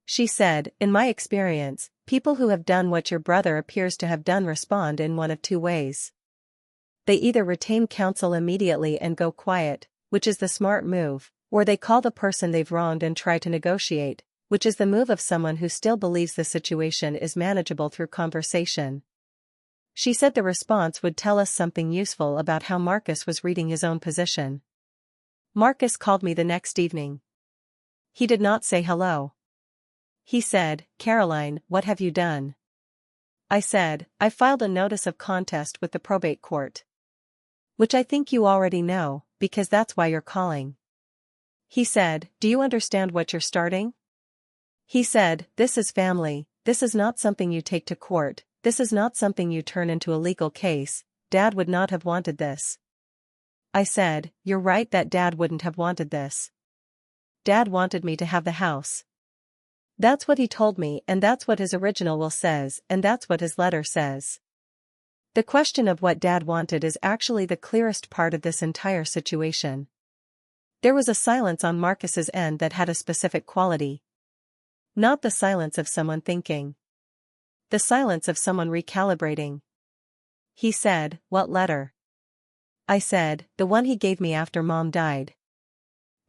She said, in my experience, people who have done what your brother appears to have done respond in one of two ways. They either retain counsel immediately and go quiet, which is the smart move, or they call the person they've wronged and try to negotiate, which is the move of someone who still believes the situation is manageable through conversation. She said the response would tell us something useful about how Marcus was reading his own position. Marcus called me the next evening. He did not say hello. He said, "Caroline, what have you done?" I said, "I filed a notice of contest with the probate court. Which I think you already know, because that's why you're calling." He said, "Do you understand what you're starting?" He said, "This is family, this is not something you take to court, this is not something you turn into a legal case, Dad would not have wanted this." I said, "You're right that Dad wouldn't have wanted this. Dad wanted me to have the house. That's what he told me and that's what his original will says and that's what his letter says." The question of what Dad wanted is actually the clearest part of this entire situation. There was a silence on Marcus's end that had a specific quality. Not the silence of someone thinking. The silence of someone recalibrating. He said, "What letter?" I said, "The one he gave me after Mom died.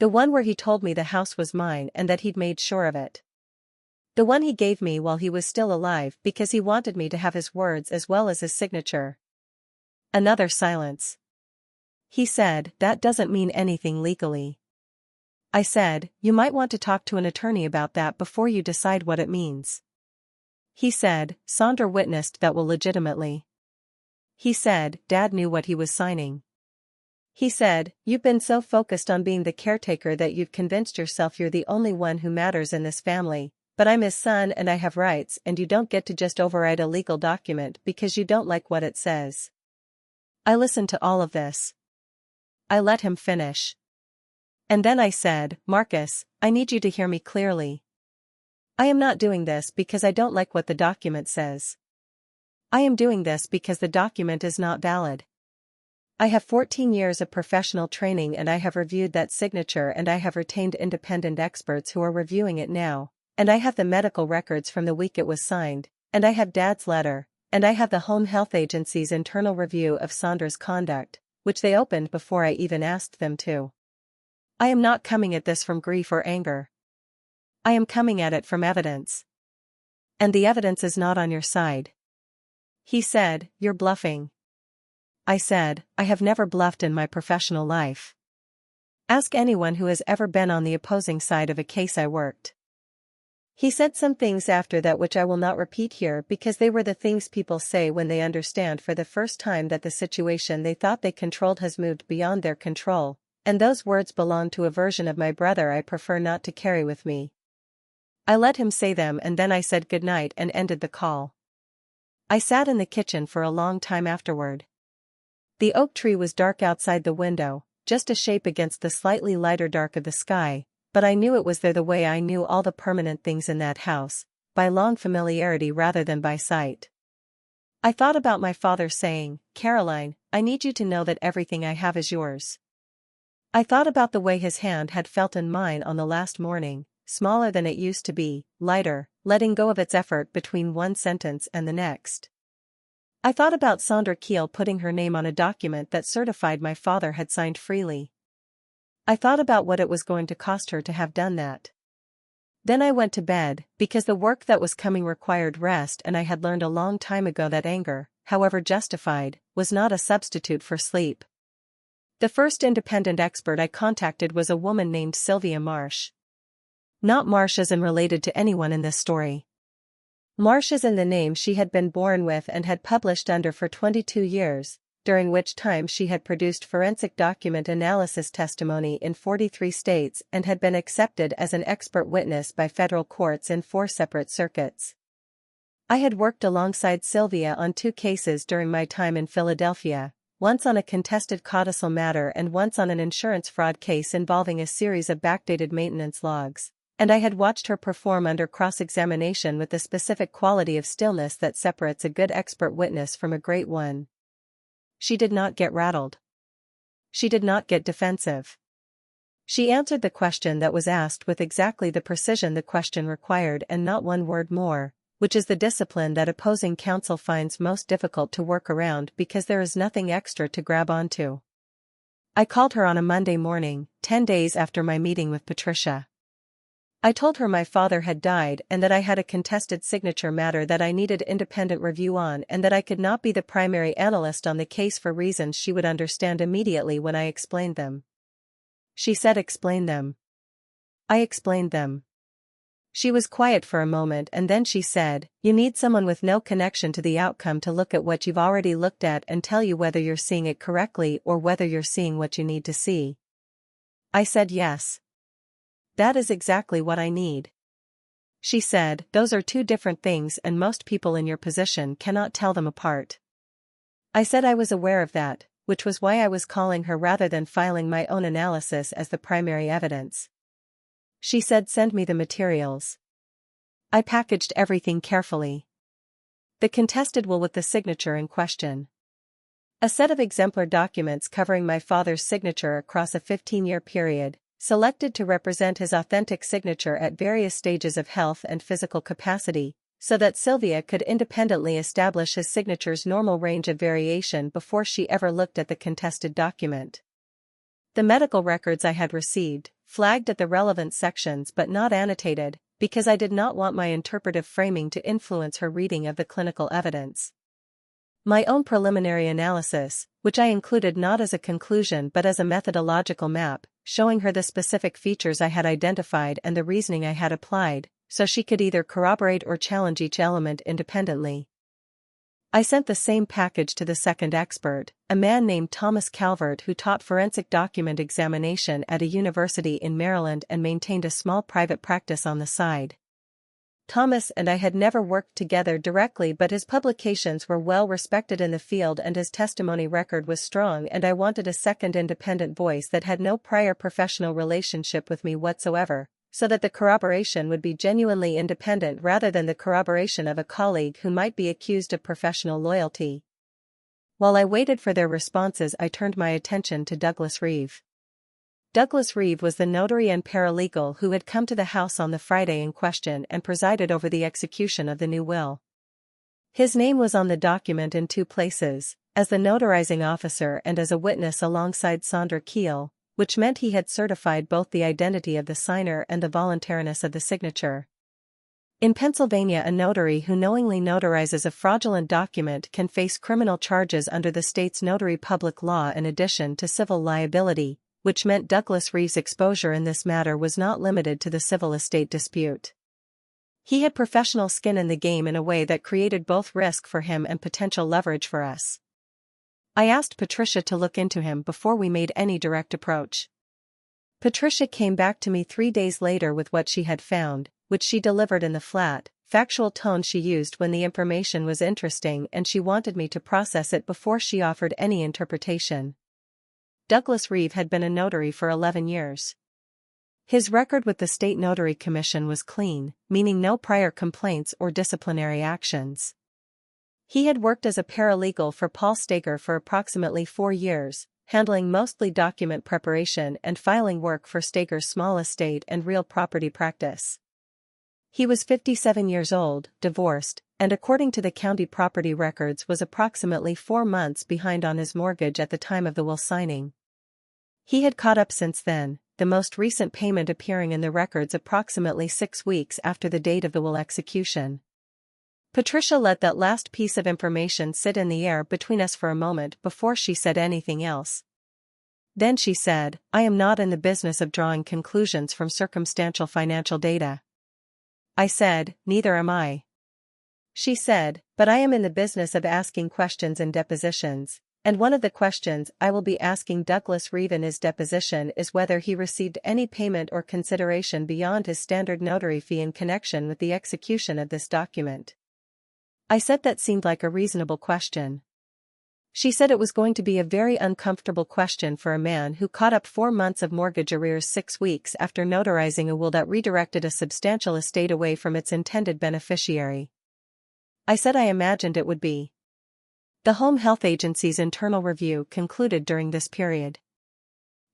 The one where he told me the house was mine and that he'd made sure of it. The one he gave me while he was still alive because he wanted me to have his words as well as his signature. Another silence. He said, "That doesn't mean anything legally." I said, "You might want to talk to an attorney about that before you decide what it means." He said, "Sandra witnessed that will legitimately." He said, "Dad knew what he was signing." He said, "You've been so focused on being the caretaker that you've convinced yourself you're the only one who matters in this family, but I'm his son and I have rights and you don't get to just override a legal document because you don't like what it says." I listened to all of this. I let him finish. And then I said, "Marcus, I need you to hear me clearly. I am not doing this because I don't like what the document says. I am doing this because the document is not valid. I have 14 years of professional training and I have reviewed that signature and I have retained independent experts who are reviewing it now, and I have the medical records from the week it was signed, and I have Dad's letter, and I have the Home Health Agency's internal review of Sandra's conduct, which they opened before I even asked them to. I am not coming at this from grief or anger. I am coming at it from evidence. And the evidence is not on your side." He said, "You're bluffing." I said, "I have never bluffed in my professional life. Ask anyone who has ever been on the opposing side of a case I worked." He said some things after that which I will not repeat here because they were the things people say when they understand for the first time that the situation they thought they controlled has moved beyond their control, and those words belong to a version of my brother I prefer not to carry with me. I let him say them and then I said goodnight and ended the call. I sat in the kitchen for a long time afterward. The oak tree was dark outside the window, just a shape against the slightly lighter dark of the sky, but I knew it was there the way I knew all the permanent things in that house, by long familiarity rather than by sight. I thought about my father saying, "Caroline, I need you to know that everything I have is yours." I thought about the way his hand had felt in mine on the last morning, smaller than it used to be, lighter, letting go of its effort between one sentence and the next. I thought about Sandra Keel putting her name on a document that certified my father had signed freely. I thought about what it was going to cost her to have done that. Then I went to bed, because the work that was coming required rest and I had learned a long time ago that anger, however justified, was not a substitute for sleep. The first independent expert I contacted was a woman named Sylvia Marsh. Not Marsh as in related to anyone in this story. Marsh as in the name she had been born with and had published under for 22 years, during which time she had produced forensic document analysis testimony in 43 states and had been accepted as an expert witness by federal courts in 4 separate circuits. I had worked alongside Sylvia on 2 cases during my time in Philadelphia, once on a contested codicil matter and once on an insurance fraud case involving a series of backdated maintenance logs, and I had watched her perform under cross-examination with the specific quality of stillness that separates a good expert witness from a great one. She did not get rattled. She did not get defensive. She answered the question that was asked with exactly the precision the question required and not one word more, which is the discipline that opposing counsel finds most difficult to work around because there is nothing extra to grab onto. I called her on a Monday morning, 10 days after my meeting with Patricia. I told her my father had died and that I had a contested signature matter that I needed independent review on and that I could not be the primary analyst on the case for reasons she would understand immediately when I explained them. She said, "Explain them." I explained them. She was quiet for a moment and then she said, "You need someone with no connection to the outcome to look at what you've already looked at and tell you whether you're seeing it correctly or whether you're seeing what you need to see." I said yes. That is exactly what I need. She said, "Those are 2 different things and most people in your position cannot tell them apart." I said I was aware of that, which was why I was calling her rather than filing my own analysis as the primary evidence. She said, "Send me the materials." I packaged everything carefully. The contested will with the signature in question. A set of exemplar documents covering my father's signature across a 15-year period, selected to represent his authentic signature at various stages of health and physical capacity, so that Sylvia could independently establish his signature's normal range of variation before she ever looked at the contested document. The medical records I had received, flagged at the relevant sections but not annotated, because I did not want my interpretive framing to influence her reading of the clinical evidence. My own preliminary analysis, which I included not as a conclusion but as a methodological map, showing her the specific features I had identified and the reasoning I had applied, so she could either corroborate or challenge each element independently. I sent the same package to the second expert, a man named Thomas Calvert who taught forensic document examination at a university in Maryland and maintained a small private practice on the side. Thomas and I had never worked together directly, but his publications were well respected in the field and his testimony record was strong, and I wanted a second independent voice that had no prior professional relationship with me whatsoever, so that the corroboration would be genuinely independent rather than the corroboration of a colleague who might be accused of professional loyalty. While I waited for their responses, I turned my attention to Douglas Reeve. Douglas Reeve was the notary and paralegal who had come to the house on the Friday in question and presided over the execution of the new will. His name was on the document in two places, as the notarizing officer and as a witness alongside Sandra Keel, which meant he had certified both the identity of the signer and the voluntariness of the signature. In Pennsylvania, a notary who knowingly notarizes a fraudulent document can face criminal charges under the state's notary public law in addition to civil liability, which meant Douglas Reeve's exposure in this matter was not limited to the civil estate dispute. He had professional skin in the game in a way that created both risk for him and potential leverage for us. I asked Patricia to look into him before we made any direct approach. Patricia came back to me 3 days later with what she had found, which she delivered in the flat, factual tone she used when the information was interesting, and she wanted me to process it before she offered any interpretation. Douglas Reeve had been a notary for 11 years. His record with the State Notary Commission was clean, meaning no prior complaints or disciplinary actions. He had worked as a paralegal for Paul Steger for approximately 4 years, handling mostly document preparation and filing work for Steger's small estate and real property practice. He was 57 years old, divorced, and according to the county property records was approximately 4 months behind on his mortgage at the time of the will signing. He had caught up since then, the most recent payment appearing in the records approximately 6 weeks after the date of the will execution. Patricia let that last piece of information sit in the air between us for a moment before she said anything else. Then she said, "I am not in the business of drawing conclusions from circumstantial financial data." I said, "Neither am I." She said, "But I am in the business of asking questions in depositions. And one of the questions I will be asking Douglas Reeve in his deposition is whether he received any payment or consideration beyond his standard notary fee in connection with the execution of this document." I said that seemed like a reasonable question. She said it was going to be a very uncomfortable question for a man who caught up 4 months of mortgage arrears 6 weeks after notarizing a will that redirected a substantial estate away from its intended beneficiary. I said I imagined it would be. The Home Health Agency's internal review concluded during this period.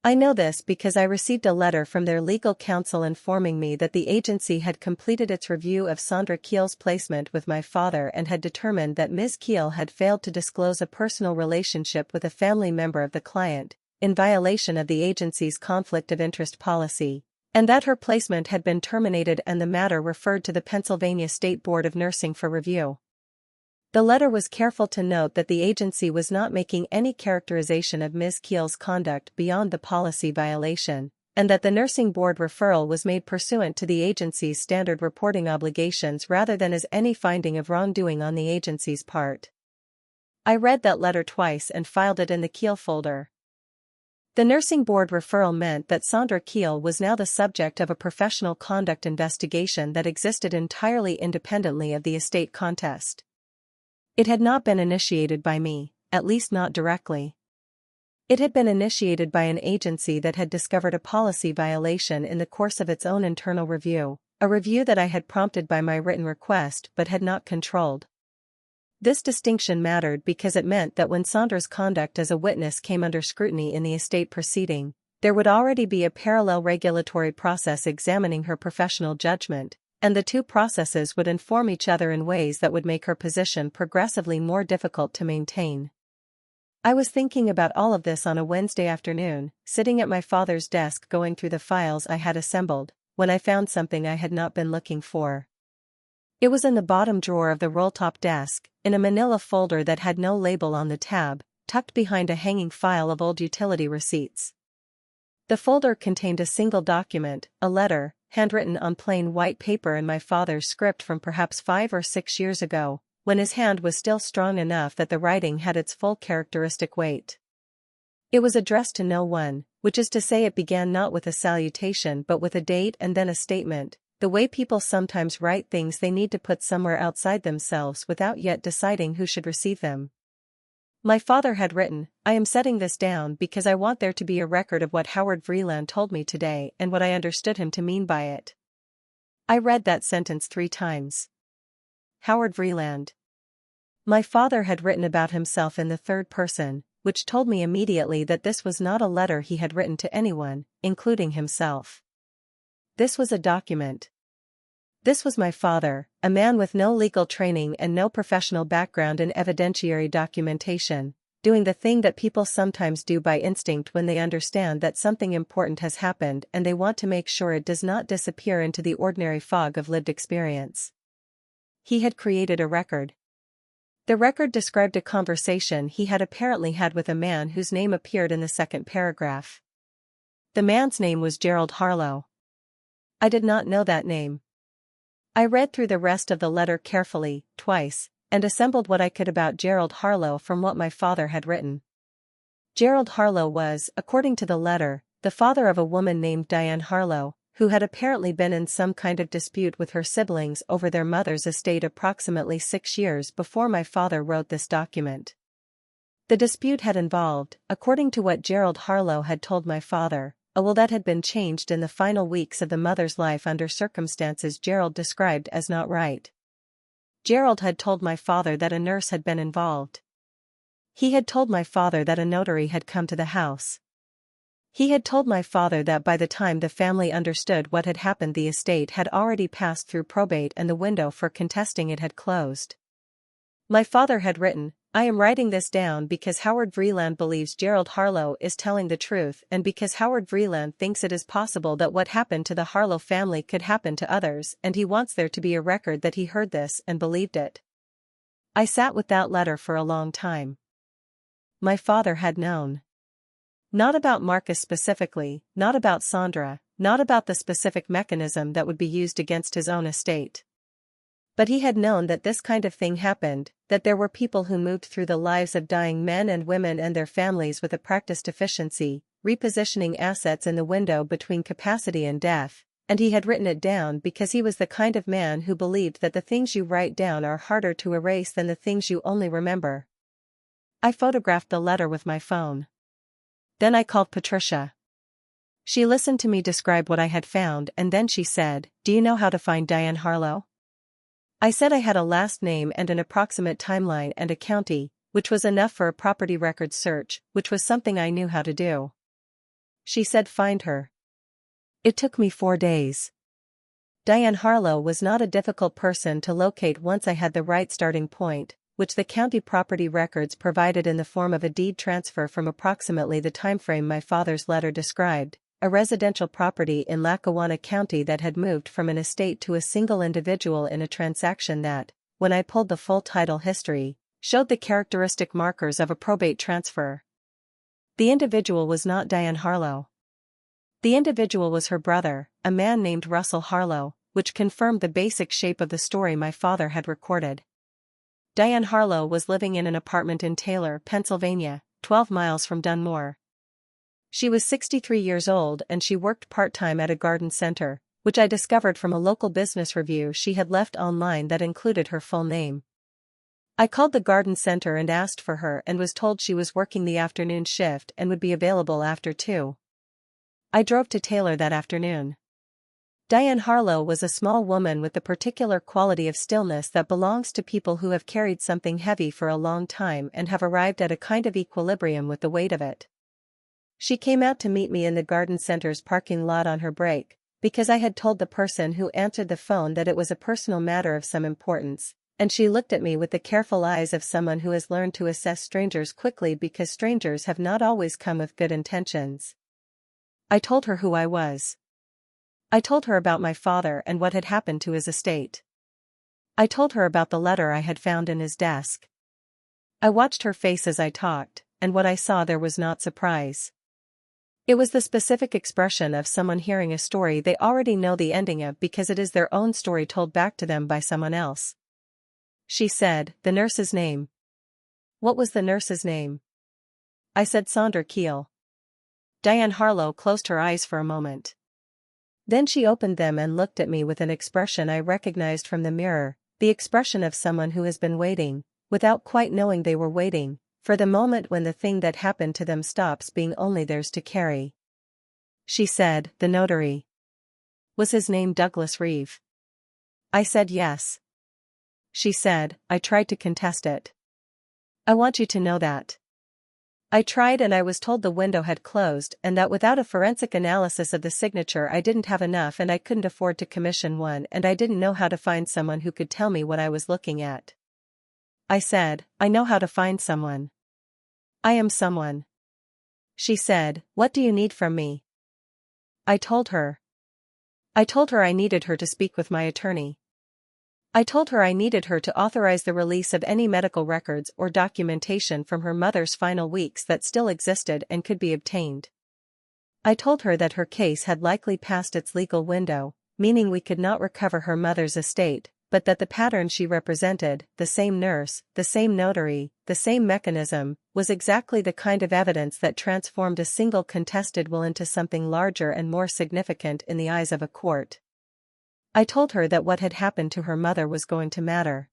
I know this because I received a letter from their legal counsel informing me that the agency had completed its review of Sandra Keel's placement with my father and had determined that Ms. Keel had failed to disclose a personal relationship with a family member of the client, in violation of the agency's conflict of interest policy, and that her placement had been terminated and the matter referred to the Pennsylvania State Board of Nursing for review. The letter was careful to note that the agency was not making any characterization of Ms. Keel's conduct beyond the policy violation, and that the nursing board referral was made pursuant to the agency's standard reporting obligations rather than as any finding of wrongdoing on the agency's part. I read that letter twice and filed it in the Keel folder. The nursing board referral meant that Sandra Keel was now the subject of a professional conduct investigation that existed entirely independently of the estate contest. It had not been initiated by me, at least not directly. It had been initiated by an agency that had discovered a policy violation in the course of its own internal review, a review that I had prompted by my written request but had not controlled. This distinction mattered because it meant that when Sandra's conduct as a witness came under scrutiny in the estate proceeding, there would already be a parallel regulatory process examining her professional judgment, and the two processes would inform each other in ways that would make her position progressively more difficult to maintain. I was thinking about all of this on a Wednesday afternoon, sitting at my father's desk going through the files I had assembled, when I found something I had not been looking for. It was in the bottom drawer of the roll-top desk, in a manila folder that had no label on the tab, tucked behind a hanging file of old utility receipts. The folder contained a single document, a letter, handwritten on plain white paper in my father's script from perhaps 5 or 6 years ago, when his hand was still strong enough that the writing had its full characteristic weight. It was addressed to no one, which is to say it began not with a salutation but with a date and then a statement, the way people sometimes write things they need to put somewhere outside themselves without yet deciding who should receive them. My father had written, "I am setting this down because I want there to be a record of what Howard Vreeland told me today and what I understood him to mean by it." I read that sentence 3 times. Howard Vreeland. My father had written about himself in the third person, which told me immediately that this was not a letter he had written to anyone, including himself. This was a document. This was my father, a man with no legal training and no professional background in evidentiary documentation, doing the thing that people sometimes do by instinct when they understand that something important has happened and they want to make sure it does not disappear into the ordinary fog of lived experience. He had created a record. The record described a conversation he had apparently had with a man whose name appeared in the second paragraph. The man's name was Gerald Harlow. I did not know that name. I read through the rest of the letter carefully, twice, and assembled what I could about Gerald Harlow from what my father had written. Gerald Harlow was, according to the letter, the father of a woman named Diane Harlow, who had apparently been in some kind of dispute with her siblings over their mother's estate approximately 6 years before my father wrote this document. The dispute had involved, according to what Gerald Harlow had told my father, a will that had been changed in the final weeks of the mother's life under circumstances Gerald described as not right. Gerald had told my father that a nurse had been involved. He had told my father that a notary had come to the house. He had told my father that by the time the family understood what had happened the estate had already passed through probate and the window for contesting it had closed. My father had written, "I am writing this down because Howard Vreeland believes Gerald Harlow is telling the truth and because Howard Vreeland thinks it is possible that what happened to the Harlow family could happen to others and he wants there to be a record that he heard this and believed it." I sat with that letter for a long time. My father had known. Not about Marcus specifically, not about Sandra, not about the specific mechanism that would be used against his own estate. But he had known that this kind of thing happened, that there were people who moved through the lives of dying men and women and their families with a practiced efficiency, repositioning assets in the window between capacity and death, and he had written it down because he was the kind of man who believed that the things you write down are harder to erase than the things you only remember. I photographed the letter with my phone. Then I called Patricia. She listened to me describe what I had found and then she said, "Do you know how to find Diane Harlow?" I said I had a last name and an approximate timeline and a county, which was enough for a property records search, which was something I knew how to do. She said find her. It took me 4 days. Diane Harlow was not a difficult person to locate once I had the right starting point, which the county property records provided in the form of a deed transfer from approximately the timeframe my father's letter described, a residential property in Lackawanna County that had moved from an estate to a single individual in a transaction that, when I pulled the full title history, showed the characteristic markers of a probate transfer. The individual was not Diane Harlow. The individual was her brother, a man named Russell Harlow, which confirmed the basic shape of the story my father had recorded. Diane Harlow was living in an apartment in Taylor, Pennsylvania, 12 miles from Dunmore. She was 63 years old and she worked part-time at a garden center, which I discovered from a local business review she had left online that included her full name. I called the garden center and asked for her and was told she was working the afternoon shift and would be available after 2. I drove to Taylor that afternoon. Diane Harlow was a small woman with the particular quality of stillness that belongs to people who have carried something heavy for a long time and have arrived at a kind of equilibrium with the weight of it. She came out to meet me in the garden center's parking lot on her break, because I had told the person who answered the phone that it was a personal matter of some importance, and she looked at me with the careful eyes of someone who has learned to assess strangers quickly because strangers have not always come with good intentions. I told her who I was. I told her about my father and what had happened to his estate. I told her about the letter I had found in his desk. I watched her face as I talked, and what I saw there was not surprise. It was the specific expression of someone hearing a story they already know the ending of because it is their own story told back to them by someone else. She said, "The nurse's name." What was the nurse's name? I said, Sandra Keel. Diane Harlow closed her eyes for a moment. Then she opened them and looked at me with an expression I recognized from the mirror, the expression of someone who has been waiting, without quite knowing they were waiting, for the moment when the thing that happened to them stops being only theirs to carry. She said, "The notary. Was his name Douglas Reeve?" I said yes. She said, "I tried to contest it. I want you to know that. I tried and I was told the window had closed and that without a forensic analysis of the signature I didn't have enough and I couldn't afford to commission one and I didn't know how to find someone who could tell me what I was looking at." I said, "I know how to find someone. I am someone." She said, "What do you need from me?" I told her. I told her I needed her to speak with my attorney. I told her I needed her to authorize the release of any medical records or documentation from her mother's final weeks that still existed and could be obtained. I told her that her case had likely passed its legal window, meaning we could not recover her mother's estate, but that the pattern she represented, the same nurse, the same notary, the same mechanism, was exactly the kind of evidence that transformed a single contested will into something larger and more significant in the eyes of a court. I told her that what had happened to her mother was going to matter.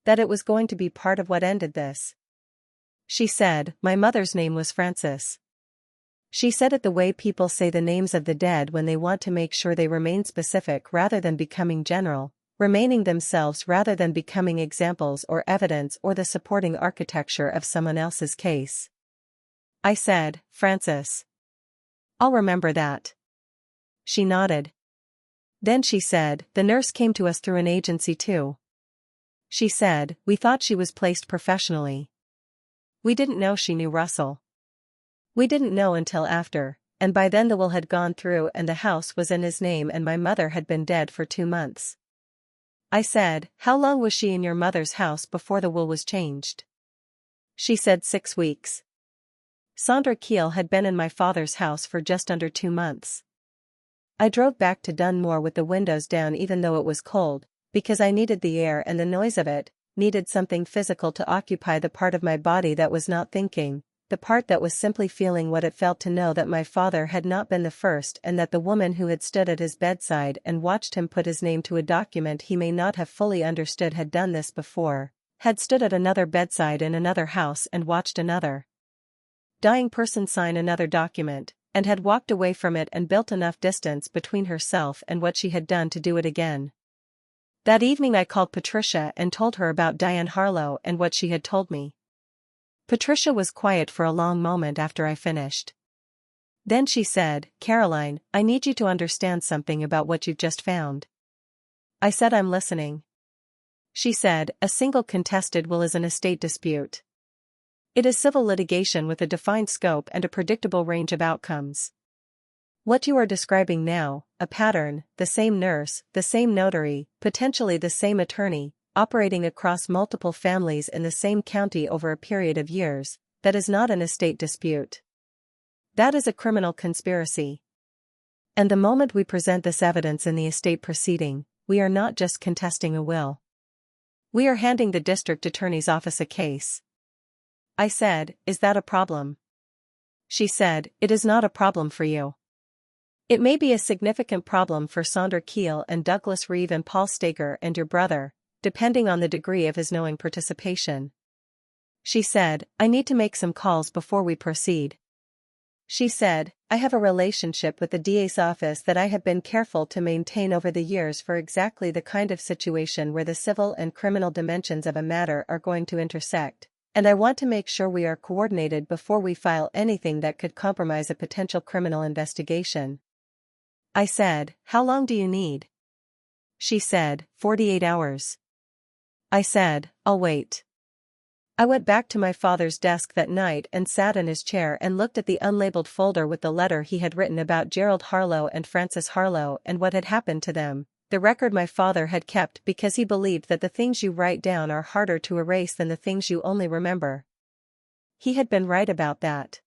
That it was going to be part of what ended this. She said, "My mother's name was Frances." She said it the way people say the names of the dead when they want to make sure they remain specific rather than becoming general, remaining themselves rather than becoming examples or evidence or the supporting architecture of someone else's case. I said, "Frances. I'll remember that." She nodded. Then she said, "The nurse came to us through an agency too." She said, "We thought she was placed professionally. We didn't know she knew Russell. We didn't know until after, and by then the will had gone through and the house was in his name and my mother had been dead for 2 months." I said, "How long was she in your mother's house before the will was changed?" She said 6 weeks. Sandra Keel had been in my father's house for just under 2 months. I drove back to Dunmore with the windows down even though it was cold, because I needed the air and the noise of it, needed something physical to occupy the part of my body that was not thinking, the part that was simply feeling what it felt to know that my father had not been the first and that the woman who had stood at his bedside and watched him put his name to a document he may not have fully understood had done this before, had stood at another bedside in another house and watched another dying person sign another document, and had walked away from it and built enough distance between herself and what she had done to do it again. That evening I called Patricia and told her about Diane Harlow and what she had told me. Patricia was quiet for a long moment after I finished. Then she said, "Caroline, I need you to understand something about what you've just found." I said, "I'm listening." She said, "A single contested will is an estate dispute. It is civil litigation with a defined scope and a predictable range of outcomes. What you are describing now, a pattern, the same nurse, the same notary, potentially the same attorney, operating across multiple families in the same county over a period of years, that is not an estate dispute. That is a criminal conspiracy. And the moment we present this evidence in the estate proceeding, we are not just contesting a will. We are handing the district attorney's office a case." I said, "Is that a problem?" She said, "It is not a problem for you. It may be a significant problem for Sandra Keel and Douglas Reeve and Paul Stager and your brother, depending on the degree of his knowing participation." She said, "I need to make some calls before we proceed." She said, "I have a relationship with the DA's office that I have been careful to maintain over the years for exactly the kind of situation where the civil and criminal dimensions of a matter are going to intersect, and I want to make sure we are coordinated before we file anything that could compromise a potential criminal investigation." I said, "How long do you need?" She said, 48 hours. I said, "I'll wait." I went back to my father's desk that night and sat in his chair and looked at the unlabeled folder with the letter he had written about Gerald Harlow and Frances Harlow and what had happened to them, the record my father had kept because he believed that the things you write down are harder to erase than the things you only remember. He had been right about that.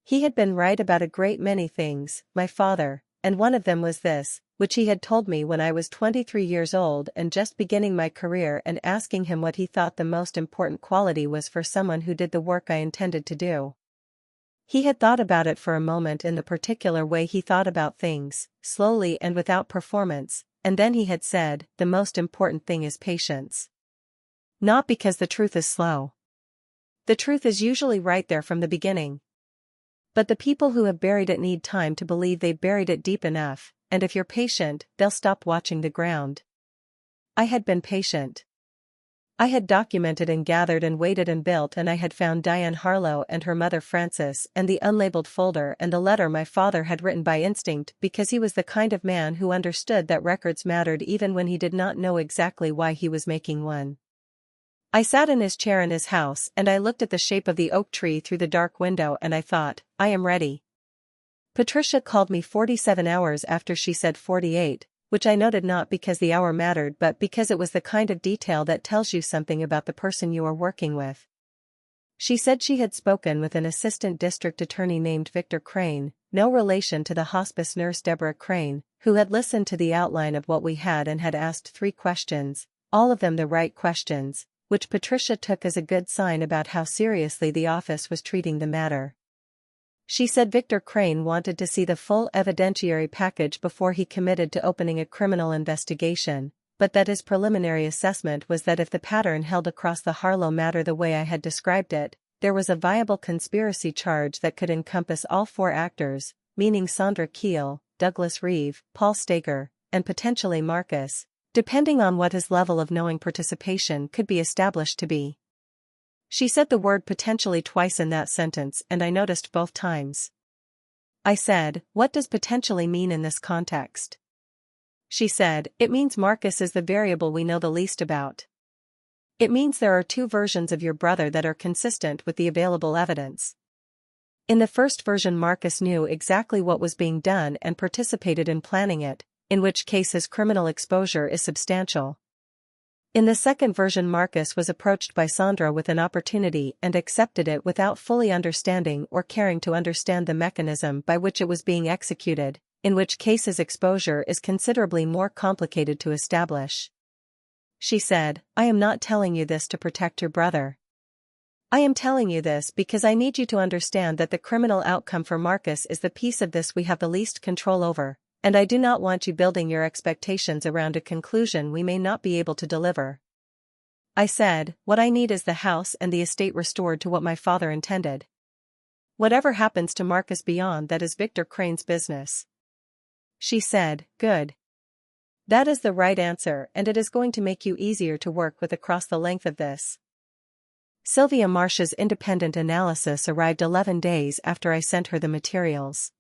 He had been right about a great many things, my father, and one of them was this, which he had told me when I was 23 years old and just beginning my career, and asking him what he thought the most important quality was for someone who did the work I intended to do. He had thought about it for a moment in the particular way he thought about things, slowly and without performance, and then he had said, "The most important thing is patience." Not because the truth is slow. The truth is usually right there from the beginning. But the people who have buried it need time to believe they've buried it deep enough, and if you're patient, they'll stop watching the ground. I had been patient. I had documented and gathered and waited and built, and I had found Diane Harlow and her mother Frances and the unlabeled folder and the letter my father had written by instinct, because he was the kind of man who understood that records mattered even when he did not know exactly why he was making one. I sat in his chair in his house and I looked at the shape of the oak tree through the dark window and I thought, I am ready. Patricia called me 47 hours after she said 48, which I noted not because the hour mattered but because it was the kind of detail that tells you something about the person you are working with. She said she had spoken with an assistant district attorney named Victor Crane, no relation to the hospice nurse Deborah Crane, who had listened to the outline of what we had and had asked 3 questions, all of them the right questions, which Patricia took as a good sign about how seriously the office was treating the matter. She said Victor Crane wanted to see the full evidentiary package before he committed to opening a criminal investigation, but that his preliminary assessment was that if the pattern held across the Harlow matter the way I had described it, there was a viable conspiracy charge that could encompass all 4 actors, meaning Sandra Keel, Douglas Reeve, Paul Steger, and potentially Marcus, depending on what his level of knowing participation could be established to be. She said the word potentially twice in that sentence and I noticed both times. I said, what does potentially mean in this context? She said, it means Marcus is the variable we know the least about. It means there are 2 versions of your brother that are consistent with the available evidence. In the first version Marcus knew exactly what was being done and participated in planning it, in which case his criminal exposure is substantial. In the second version Marcus was approached by Sandra with an opportunity and accepted it without fully understanding or caring to understand the mechanism by which it was being executed, in which case his exposure is considerably more complicated to establish. She said, I am not telling you this to protect your brother. I am telling you this because I need you to understand that the criminal outcome for Marcus is the piece of this we have the least control over. And I do not want you building your expectations around a conclusion we may not be able to deliver. I said, what I need is the house and the estate restored to what my father intended. Whatever happens to Marcus beyond that is Victor Crane's business. She said, good. That is the right answer and it is going to make you easier to work with across the length of this. Sylvia Marsh's independent analysis arrived 11 days after I sent her the materials.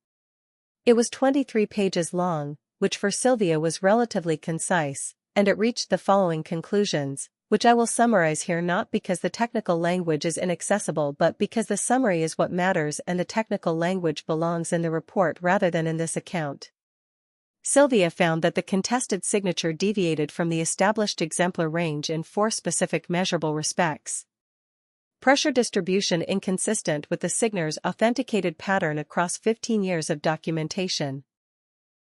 It was 23 pages long, which for Sylvia was relatively concise, and it reached the following conclusions, which I will summarize here not because the technical language is inaccessible but because the summary is what matters and the technical language belongs in the report rather than in this account. Sylvia found that the contested signature deviated from the established exemplar range in 4 specific measurable respects. Pressure distribution inconsistent with the signer's authenticated pattern across 15 years of documentation.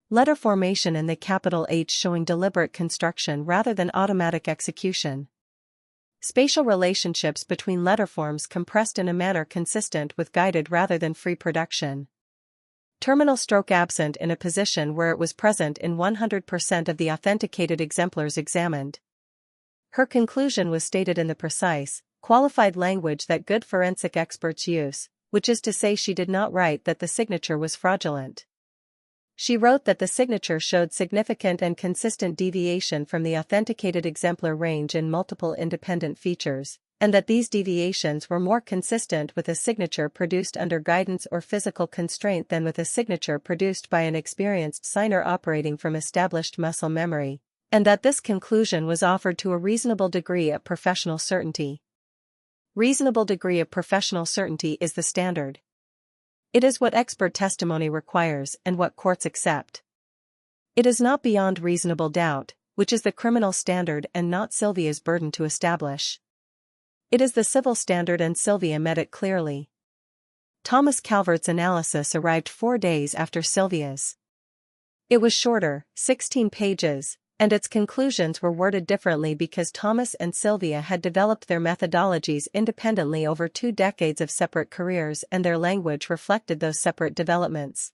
Letter formation in the capital H showing deliberate construction rather than automatic execution. Spatial relationships between letter forms compressed in a manner consistent with guided rather than free production. Terminal stroke absent in a position where it was present in 100% of the authenticated exemplars examined. Her conclusion was stated in the precise, qualified language that good forensic experts use, which is to say she did not write that the signature was fraudulent. She wrote that the signature showed significant and consistent deviation from the authenticated exemplar range in multiple independent features, and that these deviations were more consistent with a signature produced under guidance or physical constraint than with a signature produced by an experienced signer operating from established muscle memory, and that this conclusion was offered to a reasonable degree of professional certainty. Reasonable degree of professional certainty is the standard. It is what expert testimony requires and what courts accept. It is not beyond reasonable doubt, which is the criminal standard and not Sylvia's burden to establish. It is the civil standard and Sylvia met it clearly. Thomas Calvert's analysis arrived 4 days after Sylvia's. It was shorter, 16 pages, and its conclusions were worded differently because Thomas and Sylvia had developed their methodologies independently over 2 decades of separate careers and their language reflected those separate developments.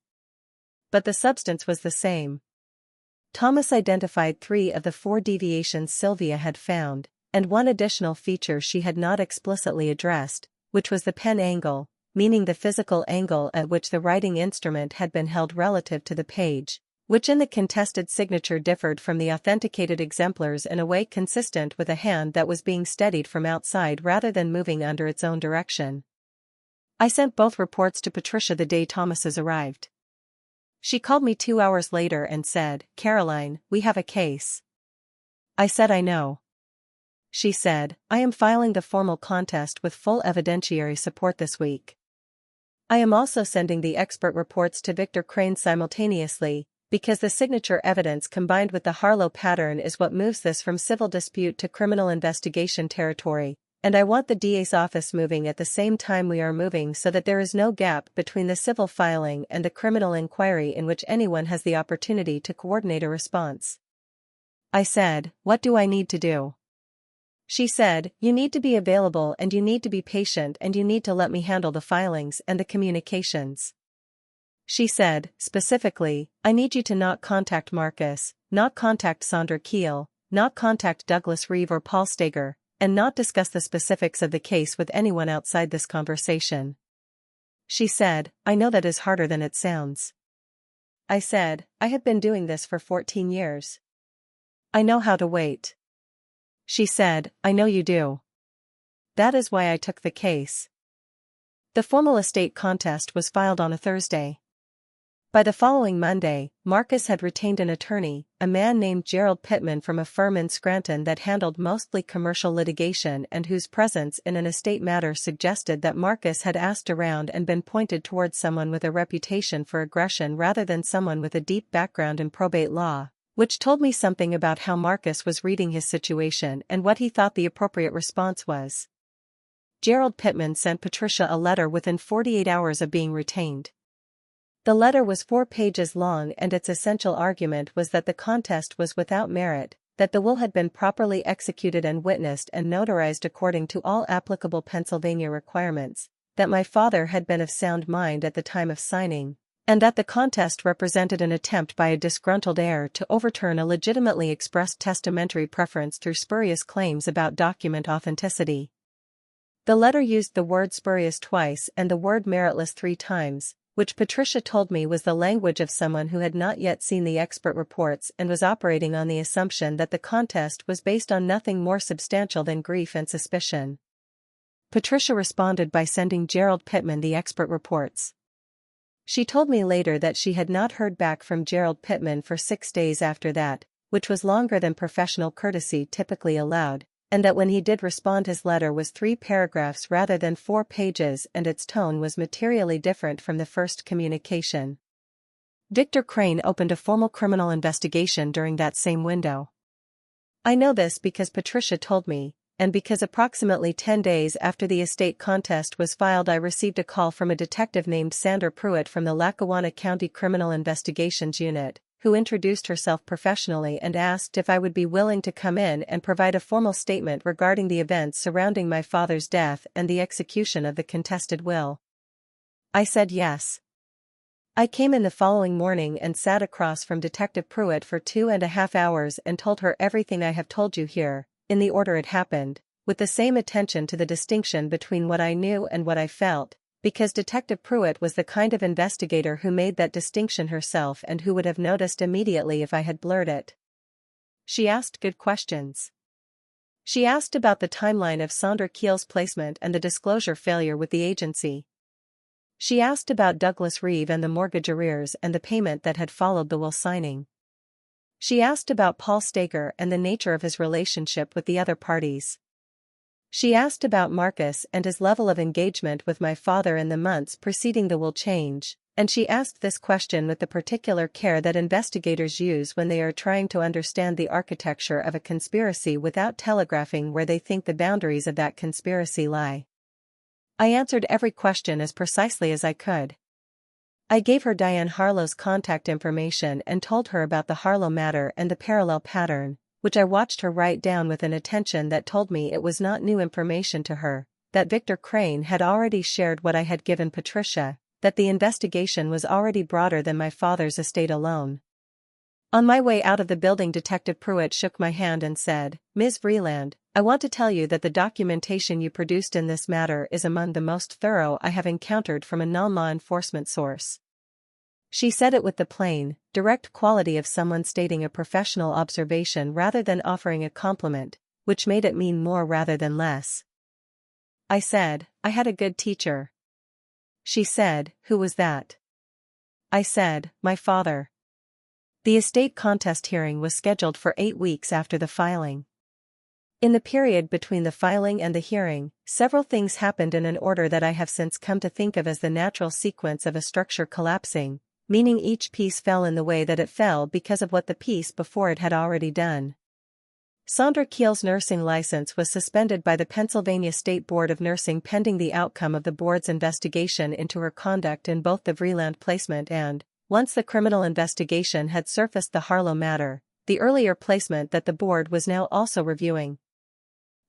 But the substance was the same. Thomas identified 3 of the 4 deviations Sylvia had found, and one additional feature she had not explicitly addressed, which was the pen angle, meaning the physical angle at which the writing instrument had been held relative to the page, which in the contested signature differed from the authenticated exemplars in a way consistent with a hand that was being steadied from outside rather than moving under its own direction. I sent both reports to Patricia the day Thomas's arrived. She called me 2 hours later and said, "Caroline, we have a case." I said, "I know." She said, "I am filing the formal contest with full evidentiary support this week. I am also sending the expert reports to Victor Crane simultaneously, because the signature evidence combined with the Harlow pattern is what moves this from civil dispute to criminal investigation territory, and I want the DA's office moving at the same time we are moving so that there is no gap between the civil filing and the criminal inquiry in which anyone has the opportunity to coordinate a response." I said, "What do I need to do?" She said, "You need to be available and you need to be patient and you need to let me handle the filings and the communications." She said, specifically, "I need you to not contact Marcus, not contact Sandra Keel, not contact Douglas Reeve or Paul Steger, and not discuss the specifics of the case with anyone outside this conversation." She said, "I know that is harder than it sounds." I said, "I have been doing this for 14 years. I know how to wait." She said, "I know you do. That is why I took the case." The formal estate contest was filed on a Thursday. By the following Monday, Marcus had retained an attorney, a man named Gerald Pittman from a firm in Scranton that handled mostly commercial litigation and whose presence in an estate matter suggested that Marcus had asked around and been pointed towards someone with a reputation for aggression rather than someone with a deep background in probate law, which told me something about how Marcus was reading his situation and what he thought the appropriate response was. Gerald Pittman sent Patricia a letter within 48 hours of being retained. The letter was 4 pages long and its essential argument was that the contest was without merit, that the will had been properly executed and witnessed and notarized according to all applicable Pennsylvania requirements, that my father had been of sound mind at the time of signing, and that the contest represented an attempt by a disgruntled heir to overturn a legitimately expressed testamentary preference through spurious claims about document authenticity. The letter used the word spurious twice and the word meritless 3 times, which Patricia told me was the language of someone who had not yet seen the expert reports and was operating on the assumption that the contest was based on nothing more substantial than grief and suspicion. Patricia responded by sending Gerald Pittman the expert reports. She told me later that she had not heard back from Gerald Pittman for 6 days after that, which was longer than professional courtesy typically allowed, and that when he did respond his letter was 3 paragraphs rather than 4 pages and its tone was materially different from the first communication. Victor Crane opened a formal criminal investigation during that same window. I know this because Patricia told me, and because approximately 10 days after the estate contest was filed I received a call from a detective named Sandra Pruitt from the Lackawanna County Criminal Investigations Unit, who introduced herself professionally and asked if I would be willing to come in and provide a formal statement regarding the events surrounding my father's death and the execution of the contested will. I said yes. I came in the following morning and sat across from Detective Pruitt for 2.5 hours and told her everything I have told you here, in the order it happened, with the same attention to the distinction between what I knew and what I felt, because Detective Pruitt was the kind of investigator who made that distinction herself and who would have noticed immediately if I had blurred it. She asked good questions. She asked about the timeline of Sandra Keel's placement and the disclosure failure with the agency. She asked about Douglas Reeve and the mortgage arrears and the payment that had followed the will signing. She asked about Paul Steger and the nature of his relationship with the other parties. She asked about Marcus and his level of engagement with my father in the months preceding the will change, and she asked this question with the particular care that investigators use when they are trying to understand the architecture of a conspiracy without telegraphing where they think the boundaries of that conspiracy lie. I answered every question as precisely as I could. I gave her Diane Harlow's contact information and told her about the Harlow matter and the parallel pattern, which I watched her write down with an attention that told me it was not new information to her, that Victor Crane had already shared what I had given Patricia, that the investigation was already broader than my father's estate alone. On my way out of the building, Detective Pruitt shook my hand and said, "Ms. Vreeland, I want to tell you that the documentation you produced in this matter is among the most thorough I have encountered from a non-law enforcement source." She said it with the plain, direct quality of someone stating a professional observation rather than offering a compliment, which made it mean more rather than less. I said, "I had a good teacher." She said, "Who was that?" I said, "My father." The estate contest hearing was scheduled for 8 weeks after the filing. In the period between the filing and the hearing, several things happened in an order that I have since come to think of as the natural sequence of a structure collapsing, meaning each piece fell in the way that it fell because of what the piece before it had already done. Sandra Keel's nursing license was suspended by the Pennsylvania State Board of Nursing pending the outcome of the board's investigation into her conduct in both the Vreeland placement and, once the criminal investigation had surfaced, the Harlow matter, the earlier placement that the board was now also reviewing.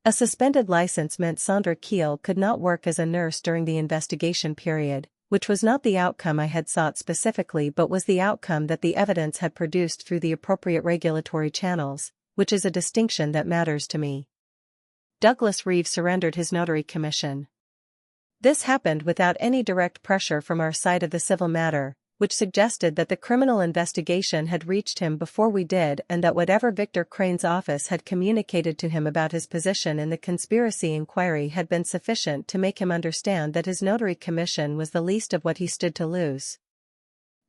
A suspended license meant Sandra Keel could not work as a nurse during the investigation period, which was not the outcome I had sought specifically but was the outcome that the evidence had produced through the appropriate regulatory channels, which is a distinction that matters to me. Douglas Reeve surrendered his notary commission. This happened without any direct pressure from our side of the civil matter, which suggested that the criminal investigation had reached him before we did and that whatever Victor Crane's office had communicated to him about his position in the conspiracy inquiry had been sufficient to make him understand that his notary commission was the least of what he stood to lose.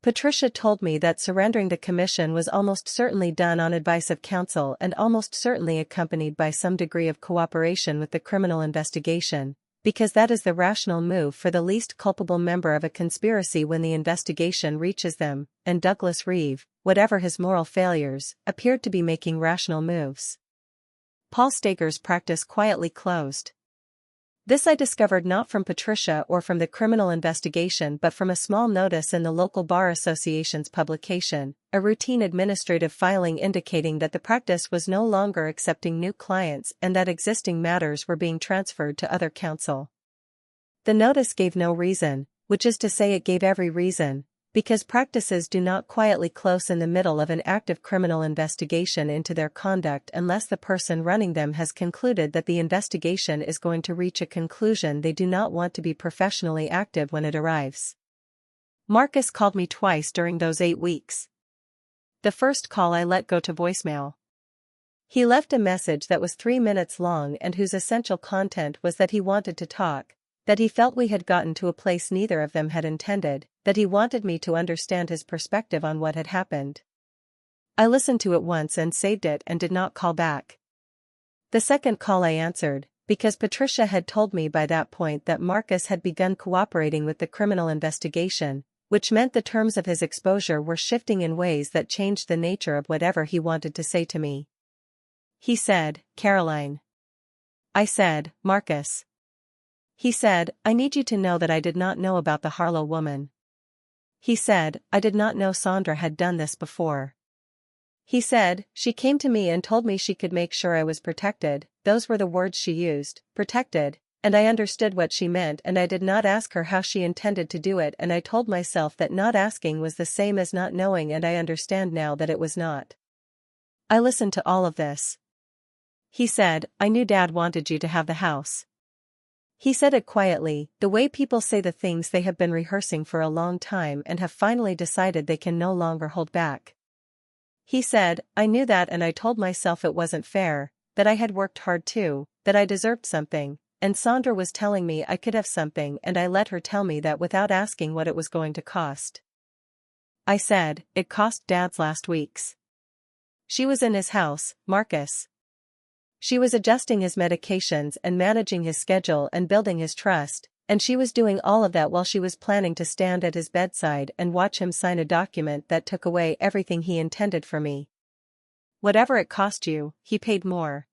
Patricia told me that surrendering the commission was almost certainly done on advice of counsel and almost certainly accompanied by some degree of cooperation with the criminal investigation, because that is the rational move for the least culpable member of a conspiracy when the investigation reaches them, and Douglas Reeve, whatever his moral failures, appeared to be making rational moves. Paul Stager's practice quietly closed. This I discovered not from Patricia or from the criminal investigation but from a small notice in the local bar association's publication, a routine administrative filing indicating that the practice was no longer accepting new clients and that existing matters were being transferred to other counsel. The notice gave no reason, which is to say it gave every reason, because practices do not quietly close in the middle of an active criminal investigation into their conduct unless the person running them has concluded that the investigation is going to reach a conclusion they do not want to be professionally active when it arrives. Marcus called me twice during those 8 weeks. The first call I let go to voicemail. He left a message that was 3 minutes long and whose essential content was that he wanted to talk, that he felt we had gotten to a place neither of them had intended, that he wanted me to understand his perspective on what had happened. I listened to it once and saved it and did not call back. The second call I answered, because Patricia had told me by that point that Marcus had begun cooperating with the criminal investigation, which meant the terms of his exposure were shifting in ways that changed the nature of whatever he wanted to say to me. He said, "Caroline." I said, "Marcus." He said, "I need you to know that I did not know about the Harlow woman." He said, "I did not know Sandra had done this before." He said, "She came to me and told me she could make sure I was protected," those were the words she used, protected, and I understood what she meant and I did not ask her how she intended to do it and I told myself that not asking was the same as not knowing and I understand now that it was not. I listened to all of this. He said, "I knew Dad wanted you to have the house." He said it quietly, the way people say the things they have been rehearsing for a long time and have finally decided they can no longer hold back. He said, "I knew that and I told myself it wasn't fair, that I had worked hard too, that I deserved something, and Sandra was telling me I could have something and I let her tell me that without asking what it was going to cost." I said, "It cost Dad's last week's." She was in his house, Marcus. She was adjusting his medications and managing his schedule and building his trust, and she was doing all of that while she was planning to stand at his bedside and watch him sign a document that took away everything he intended for me. Whatever it cost you, he paid more.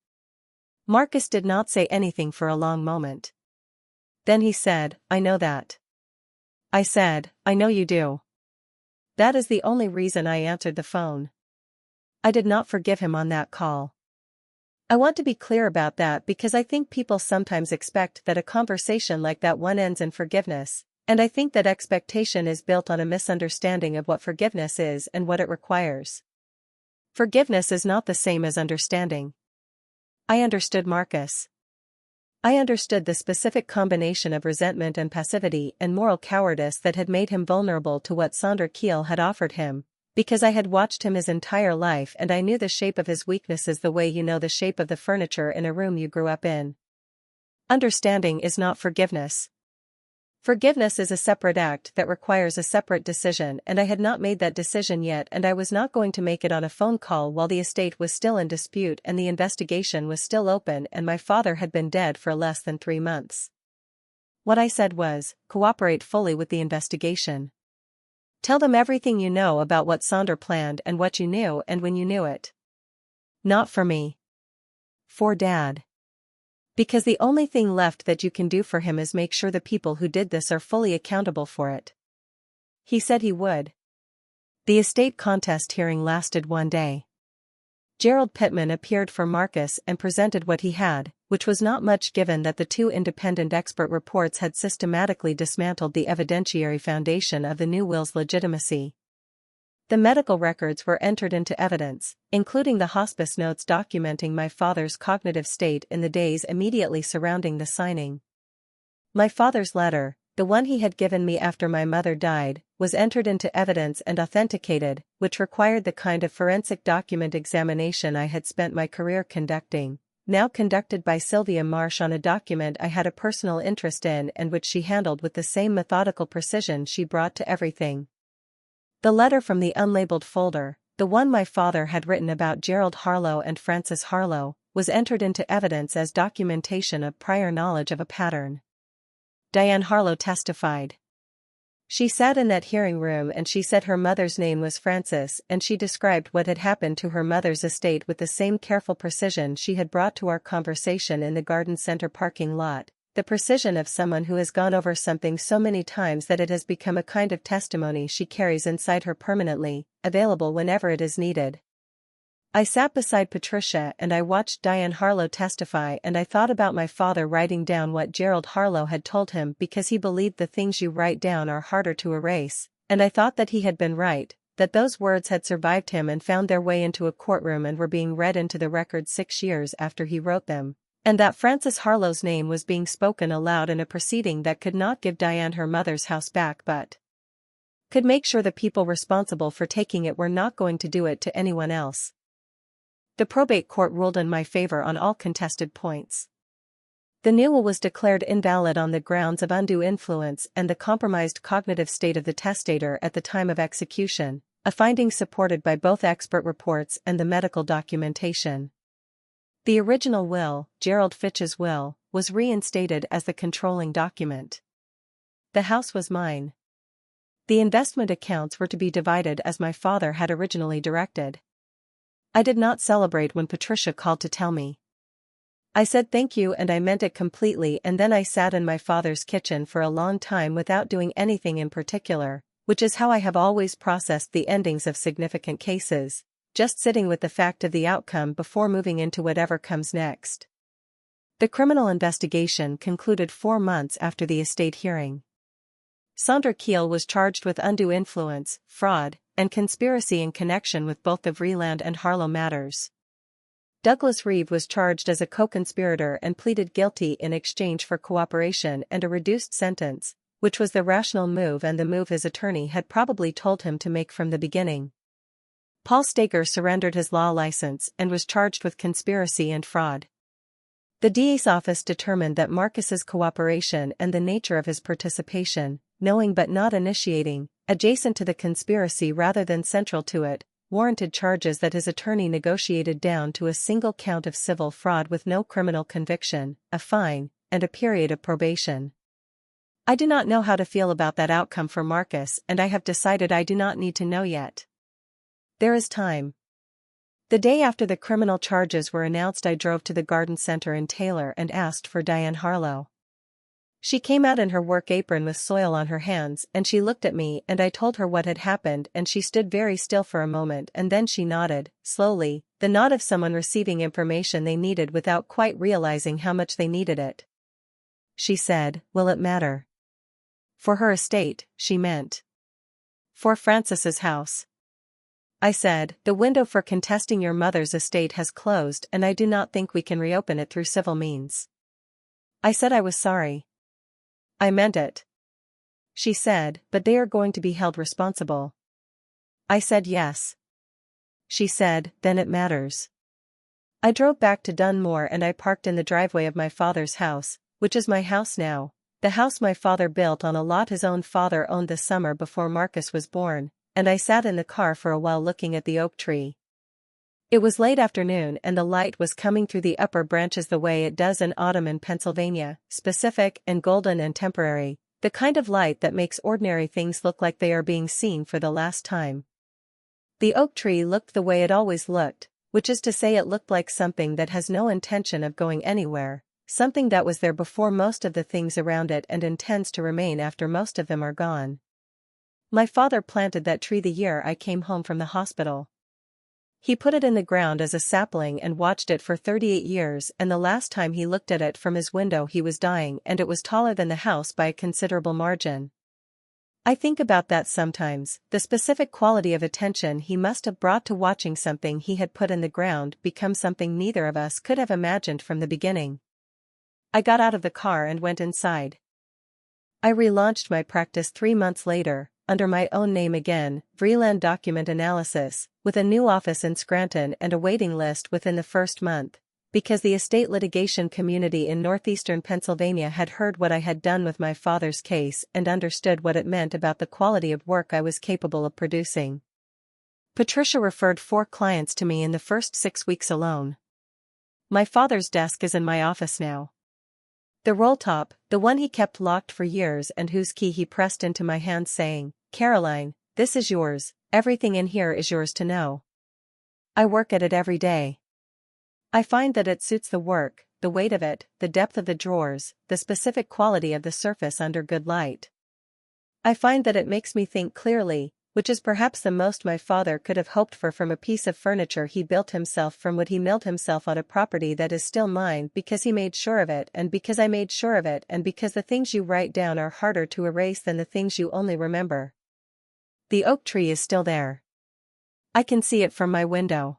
Marcus did not say anything for a long moment. Then he said, "I know that." I said, "I know you do. That is the only reason I answered the phone." I did not forgive him on that call. I want to be clear about that because I think people sometimes expect that a conversation like that one ends in forgiveness, and I think that expectation is built on a misunderstanding of what forgiveness is and what it requires. Forgiveness is not the same as understanding. I understood Marcus. I understood the specific combination of resentment and passivity and moral cowardice that had made him vulnerable to what Sandra Keel had offered him, because I had watched him his entire life and I knew the shape of his weaknesses the way you know the shape of the furniture in a room you grew up in. Understanding is not forgiveness. Forgiveness is a separate act that requires a separate decision, and I had not made that decision yet, and I was not going to make it on a phone call while the estate was still in dispute and the investigation was still open and my father had been dead for less than 3 months. What I said was, cooperate fully with the investigation. Tell them everything you know about what Sandra planned and what you knew and when you knew it. Not for me. For Dad. Because the only thing left that you can do for him is make sure the people who did this are fully accountable for it. He said he would. The estate contest hearing lasted 1 day. Gerald Pittman appeared for Marcus and presented what he had, which was not much given that the 2 independent expert reports had systematically dismantled the evidentiary foundation of the new will's legitimacy. The medical records were entered into evidence, including the hospice notes documenting my father's cognitive state in the days immediately surrounding the signing. My father's letter, the one he had given me after my mother died, was entered into evidence and authenticated, which required the kind of forensic document examination I had spent my career conducting, now conducted by Sylvia Marsh on a document I had a personal interest in and which she handled with the same methodical precision she brought to everything. The letter from the unlabeled folder, the one my father had written about Gerald Harlow and Frances Harlow, was entered into evidence as documentation of prior knowledge of a pattern. Diane Harlow testified. She sat in that hearing room and she said her mother's name was Frances, and she described what had happened to her mother's estate with the same careful precision she had brought to our conversation in the garden center parking lot, the precision of someone who has gone over something so many times that it has become a kind of testimony she carries inside her permanently, available whenever it is needed. I sat beside Patricia and I watched Diane Harlow testify, and I thought about my father writing down what Gerald Harlow had told him because he believed the things you write down are harder to erase, and I thought that he had been right, that those words had survived him and found their way into a courtroom and were being read into the record 6 years after he wrote them, and that Frances Harlow's name was being spoken aloud in a proceeding that could not give Diane her mother's house back but could make sure the people responsible for taking it were not going to do it to anyone else. The probate court ruled in my favor on all contested points. The new will was declared invalid on the grounds of undue influence and the compromised cognitive state of the testator at the time of execution, a finding supported by both expert reports and the medical documentation. The original will, Gerald Fitch's will, was reinstated as the controlling document. The house was mine. The investment accounts were to be divided as my father had originally directed. I did not celebrate when Patricia called to tell me. I said thank you and I meant it completely, and then I sat in my father's kitchen for a long time without doing anything in particular, which is how I have always processed the endings of significant cases, just sitting with the fact of the outcome before moving into whatever comes next. The criminal investigation concluded 4 months after the estate hearing. Sandra Keel was charged with undue influence, fraud, and conspiracy in connection with both the Vreeland and Harlow matters. Douglas Reeve was charged as a co-conspirator and pleaded guilty in exchange for cooperation and a reduced sentence, which was the rational move and the move his attorney had probably told him to make from the beginning. Paul Stager surrendered his law license and was charged with conspiracy and fraud. The DA's office determined that Marcus's cooperation and the nature of his participation, knowing but not initiating, adjacent to the conspiracy rather than central to it, warranted charges that his attorney negotiated down to a single count of civil fraud with no criminal conviction, a fine, and a period of probation. I do not know how to feel about that outcome for Marcus, and I have decided I do not need to know yet. There is time. The day after the criminal charges were announced, I drove to the garden center in Taylor and asked for Diane Harlow. She came out in her work apron with soil on her hands, and she looked at me, and I told her what had happened, and she stood very still for a moment, and then she nodded, slowly, the nod of someone receiving information they needed without quite realizing how much they needed it. She said, "Will it matter?" For her estate, she meant. For Frances's house. I said, "The window for contesting your mother's estate has closed, and I do not think we can reopen it through civil means." I said I was sorry. I meant it. She said, "But they are going to be held responsible." I said yes. She said, "Then it matters." I drove back to Dunmore and I parked in the driveway of my father's house, which is my house now, the house my father built on a lot his own father owned the summer before Marcus was born, and I sat in the car for a while looking at the oak tree. It was late afternoon and the light was coming through the upper branches the way it does in autumn in Pennsylvania, specific and golden and temporary, the kind of light that makes ordinary things look like they are being seen for the last time. The oak tree looked the way it always looked, which is to say it looked like something that has no intention of going anywhere, something that was there before most of the things around it and intends to remain after most of them are gone. My father planted that tree the year I came home from the hospital. He put it in the ground as a sapling and watched it for 38 years, and the last time he looked at it from his window he was dying, and it was taller than the house by a considerable margin. I think about that sometimes, the specific quality of attention he must have brought to watching something he had put in the ground become something neither of us could have imagined from the beginning. I got out of the car and went inside. I relaunched my practice 3 months later, under my own name again, Vreeland Document Analysis, with a new office in Scranton and a waiting list within the first month, because the estate litigation community in northeastern Pennsylvania had heard what I had done with my father's case and understood what it meant about the quality of work I was capable of producing. Patricia referred 4 clients to me in the first 6 weeks alone. My father's desk is in my office now. The roll top, the one he kept locked for years and whose key he pressed into my hand saying, "Caroline, this is yours, everything in here is yours to know." I work at it every day. I find that it suits the work, the weight of it, the depth of the drawers, the specific quality of the surface under good light. I find that it makes me think clearly, which is perhaps the most my father could have hoped for from a piece of furniture he built himself from wood he milled himself on a property that is still mine because he made sure of it and because I made sure of it and because the things you write down are harder to erase than the things you only remember. The oak tree is still there. I can see it from my window.